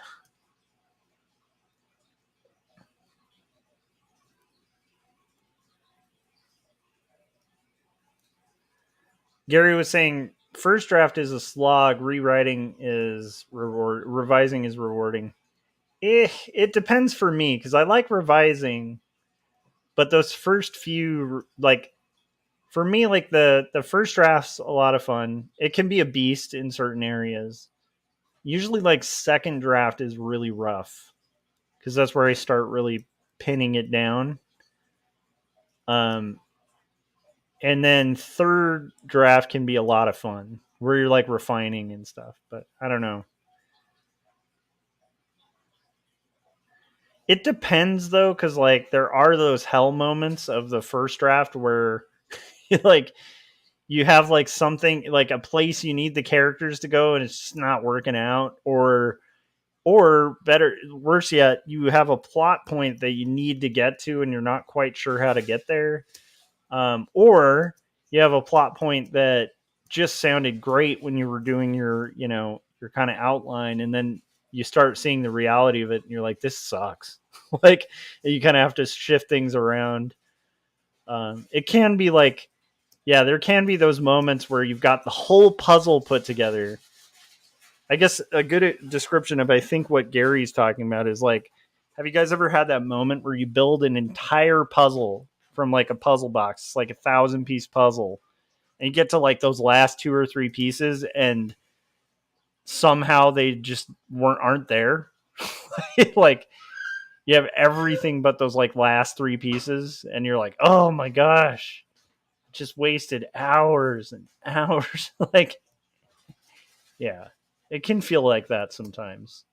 Gary was saying first draft is a slog, rewriting is revising is rewarding. It depends for me because I like revising, but those first few, like for me, like the first draft's a lot of fun. It can be a beast in certain areas. Usually like second draft is really rough because that's where I start really pinning it down. And then third draft can be a lot of fun where you're like refining and stuff, but I don't know. It depends though, because like there are those hell moments of the first draft where like you have like something like a place you need the characters to go and it's just not working out, or better, worse yet, you have a plot point that you need to get to and you're not quite sure how to get there, or you have a plot point that just sounded great when you were doing your your kind of outline, and then you start seeing the reality of it and you're like, this sucks. Like you kind of have to shift things around. It can be like, yeah, there can be those moments where you've got the whole puzzle put together. I guess a good description of I think what Gary's talking about is like, have you guys ever had that moment where you build an entire puzzle from like a puzzle box, it's like 1,000-piece puzzle, and you get to like those last 2 or 3 pieces and somehow they just aren't there? Like you have everything but those like last 3 pieces and you're like, oh my gosh, just wasted hours and hours. Like, yeah, it can feel like that sometimes.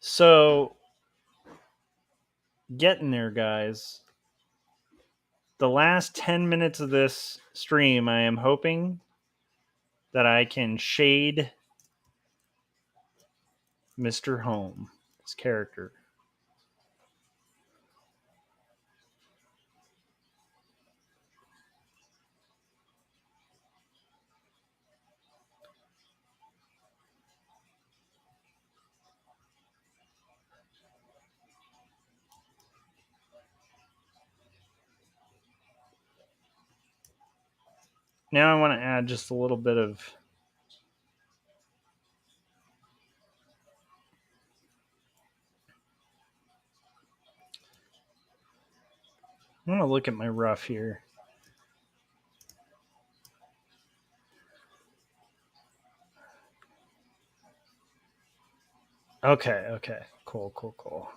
So, getting there, guys. The last 10 minutes of this stream, I am hoping that I can shade Mr. Home, his character. Now I want to add just a little bit of I want to look at my rough here. Okay. Cool.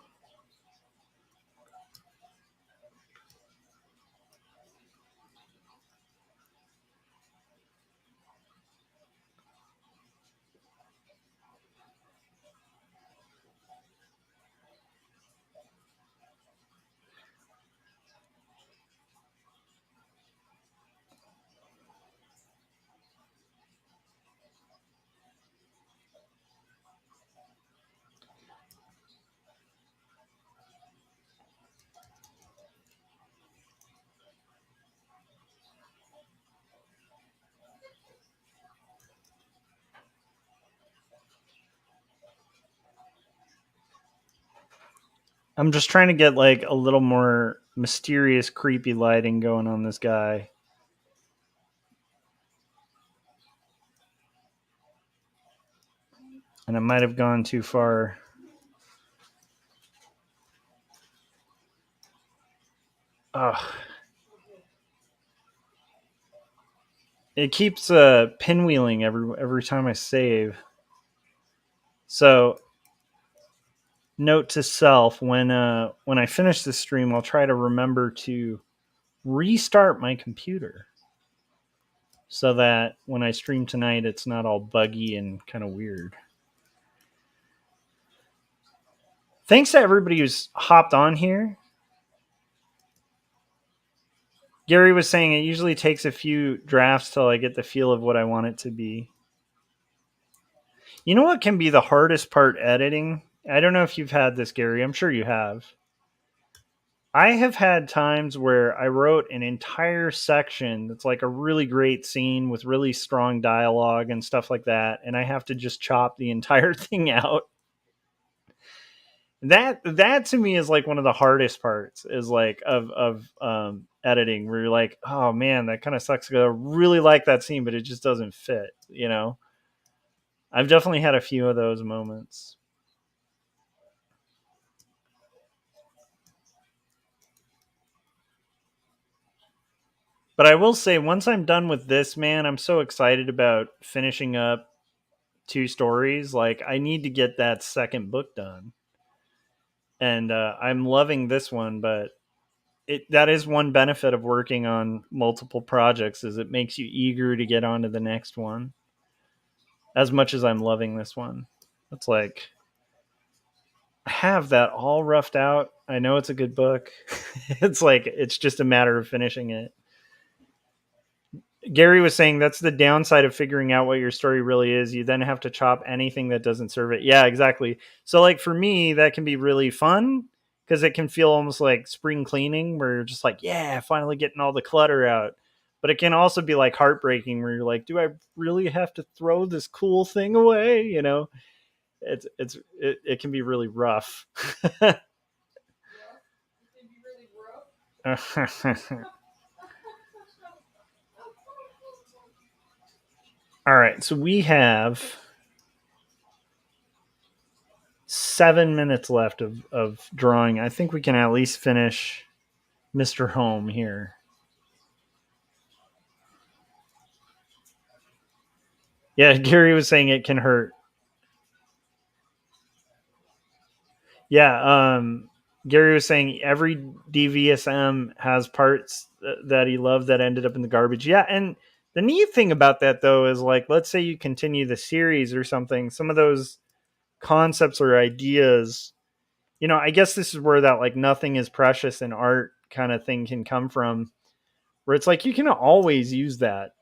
I'm just trying to get like a little more mysterious, creepy lighting going on this guy. And I might have gone too far. It keeps pinwheeling every time I save. So, note to self: when I finish this stream, I'll try to remember to restart my computer so that when I stream tonight, it's not all buggy and kind of weird. Thanks to everybody who's hopped on here. Gary was saying it usually takes a few drafts till I get the feel of what I want it to be. You know what can be the hardest part editing? I don't know if you've had this, Gary. I'm sure you have. I have had times where I wrote an entire section that's like a really great scene with really strong dialogue and stuff like that, and I have to just chop the entire thing out. That to me is like one of the hardest parts is like of editing, where you're like, oh man, that kind of sucks. I really like that scene, but it just doesn't fit, you know? I've definitely had a few of those moments. But I will say, once I'm done with this, man, I'm so excited about finishing up 2 stories. Like, I need to get that second book done. And I'm loving this one, but that is one benefit of working on multiple projects, is it makes you eager to get on to the next one. As much as I'm loving this one. It's like, I have that all roughed out. I know it's a good book. It's like, it's just a matter of finishing it. Gary was saying that's the downside of figuring out what your story really is. You then have to chop anything that doesn't serve it. Yeah, exactly. So like for me, that can be really fun because it can feel almost like spring cleaning, where you're just like, yeah, finally getting all the clutter out. But it can also be like heartbreaking, where you're like, do I really have to throw this cool thing away? You know, it can be really rough. It can be really rough. All right, so we have 7 minutes left of drawing. I think we can at least finish Mr. Home here. Yeah, Gary was saying it can hurt. Yeah, Gary was saying every DVSM has parts that he loved that ended up in the garbage. Yeah, and the neat thing about that, though, is like, let's say you continue the series or something, some of those concepts or ideas, you know, I guess this is where that like nothing is precious in art kind of thing can come from, where it's like you can always use that.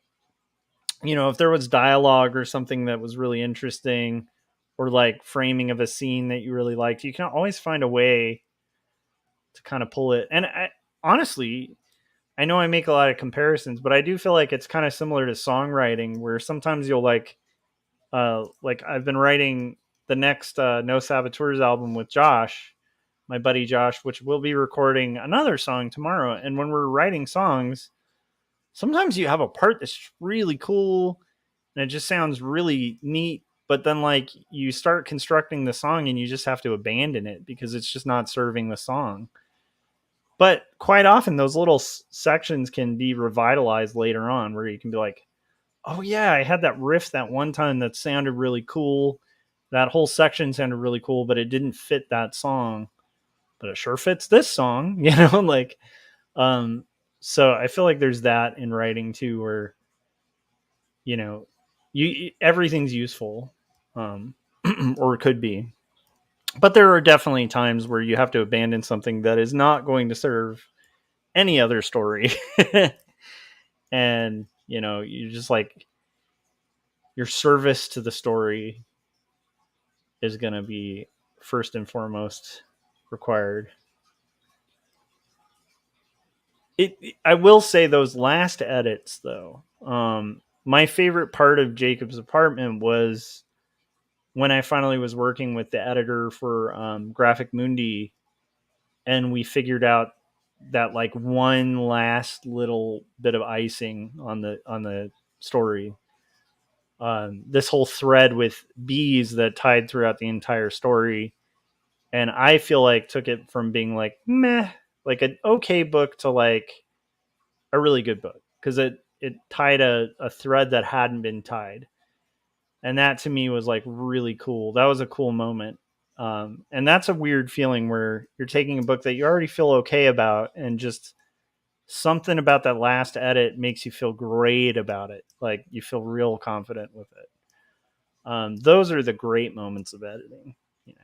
You know, if there was dialogue or something that was really interesting, or like framing of a scene that you really liked, you can always find a way to kind of pull it. And honestly, I know I make a lot of comparisons, but I do feel like it's kind of similar to songwriting, where sometimes you'll like I've been writing the next No Saboteurs album with Josh, my buddy Josh, which we'll be recording another song tomorrow. And when we're writing songs, sometimes you have a part that's really cool and it just sounds really neat, but then like you start constructing the song and you just have to abandon it because it's just not serving the song. But quite often those little sections can be revitalized later on, where you can be like, oh yeah, I had that riff that one time that sounded really cool. That whole section sounded really cool, but it didn't fit that song. But it sure fits this song, you know, like, so I feel like there's that in writing too, where, you know, everything's useful, or it could be, but there are definitely times where you have to abandon something that is not going to serve any other story. And, you know, you just like, your service to the story is going to be first and foremost required. I will say those last edits, though, my favorite part of Jacob's Apartment was when I finally was working with the editor for Graphic Mundi, and we figured out that like one last little bit of icing on the story. This whole thread with bees that tied throughout the entire story, and I feel like took it from being like meh, like an okay book, to like a really good book, because it it tied a thread that hadn't been tied. And that to me was like really cool. That was a cool moment. And that's a weird feeling where you're taking a book that you already feel okay about, and just something about that last edit makes you feel great about it. Like you feel real confident with it. Those are the great moments of editing, you know.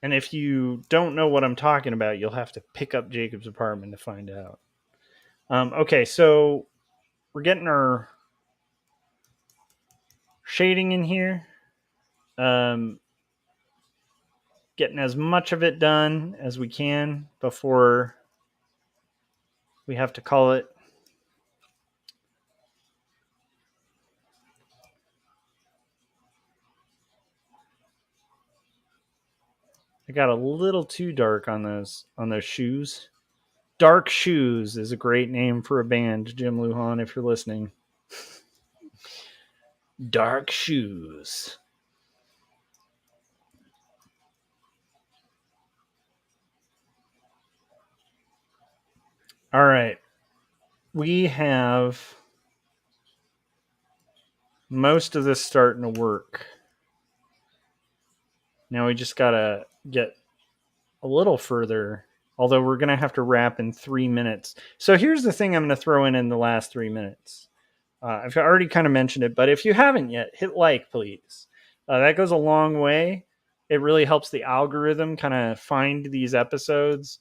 And if you don't know what I'm talking about, you'll have to pick up Jacob's Apartment to find out. Okay, so we're getting our shading in here. Getting as much of it done as we can before we have to call it. I got a little too dark on those shoes. Dark Shoes is a great name for a band, Jim Lujan, if you're listening. Dark Shoes. All right. We have most of this starting to work. Now we just got to get a little further, although we're going to have to wrap in 3 minutes. So here's the thing I'm going to throw in the last 3 minutes. I've already kind of mentioned it, but if you haven't yet, hit like, please. That goes a long way. It really helps the algorithm kind of find these episodes.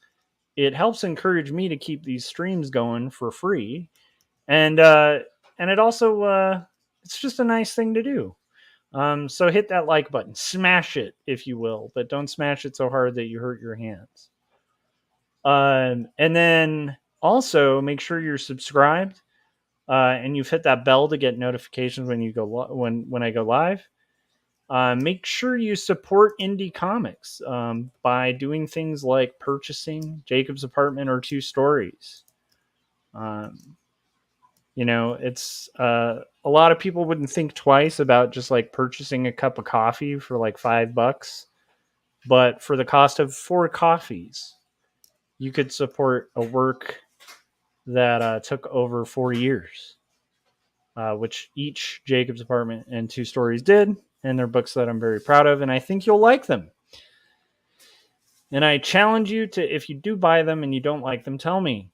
It helps encourage me to keep these streams going for free. And it also, it's just a nice thing to do. So hit that like button, smash it, if you will, but don't smash it so hard that you hurt your hands. And then also make sure you're subscribed, and you've hit that bell to get notifications when you go when I go live. Make sure you support indie comics by doing things like purchasing Jacob's Apartment or Two Stories. You know, it's a lot of people wouldn't think twice about just like purchasing a cup of coffee for like $5, but for the cost of 4 coffees, you could support a work that took over 4 years, which each Jacob's Apartment and Two Stories did, and they're books that I'm very proud of, and I think you'll like them. And I challenge you to, if you do buy them and you don't like them, tell me.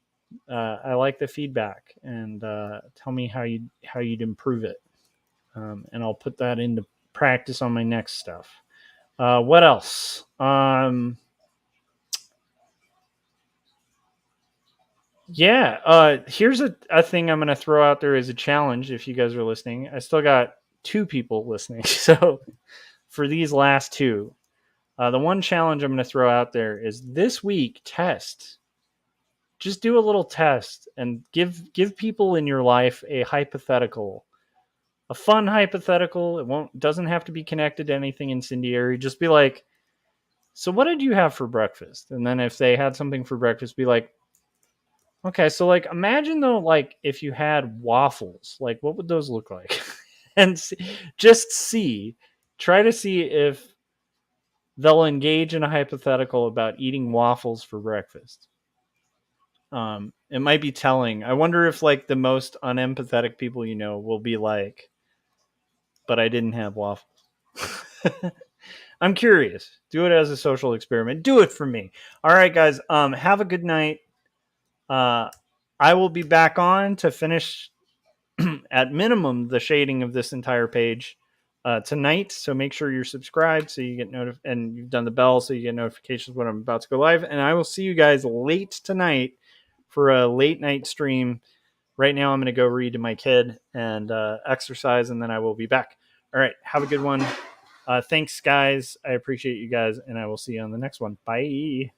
I like the feedback, and tell me how you'd improve it, and I'll put that into practice on my next stuff. What else? Here's a thing I'm going to throw out there as a challenge. If you guys are listening, I still got 2 people listening, so for these last 2, the one challenge I'm going to throw out there is this week test. Just do a little test and give people in your life a hypothetical, a fun hypothetical. It doesn't have to be connected to anything incendiary. Just be like, so what did you have for breakfast? And then if they had something for breakfast, be like, okay, so like imagine though, like if you had waffles, like what would those look like? And try to see if they'll engage in a hypothetical about eating waffles for breakfast. It might be telling. I wonder if like the most unempathetic people you know will be like, but I didn't have waffles. I'm curious. Do it as a social experiment. Do it for me. All right, guys. Have a good night. I will be back on to finish at minimum the shading of this entire page tonight. So make sure you're subscribed so you get and you've done the bell so you get notifications when I'm about to go live. And I will see you guys late tonight for a late night stream. Right now I'm going to go read to my kid and exercise, and then I will be back. All right. Have a good one. Thanks, guys. I appreciate you guys, and I will see you on the next one. Bye.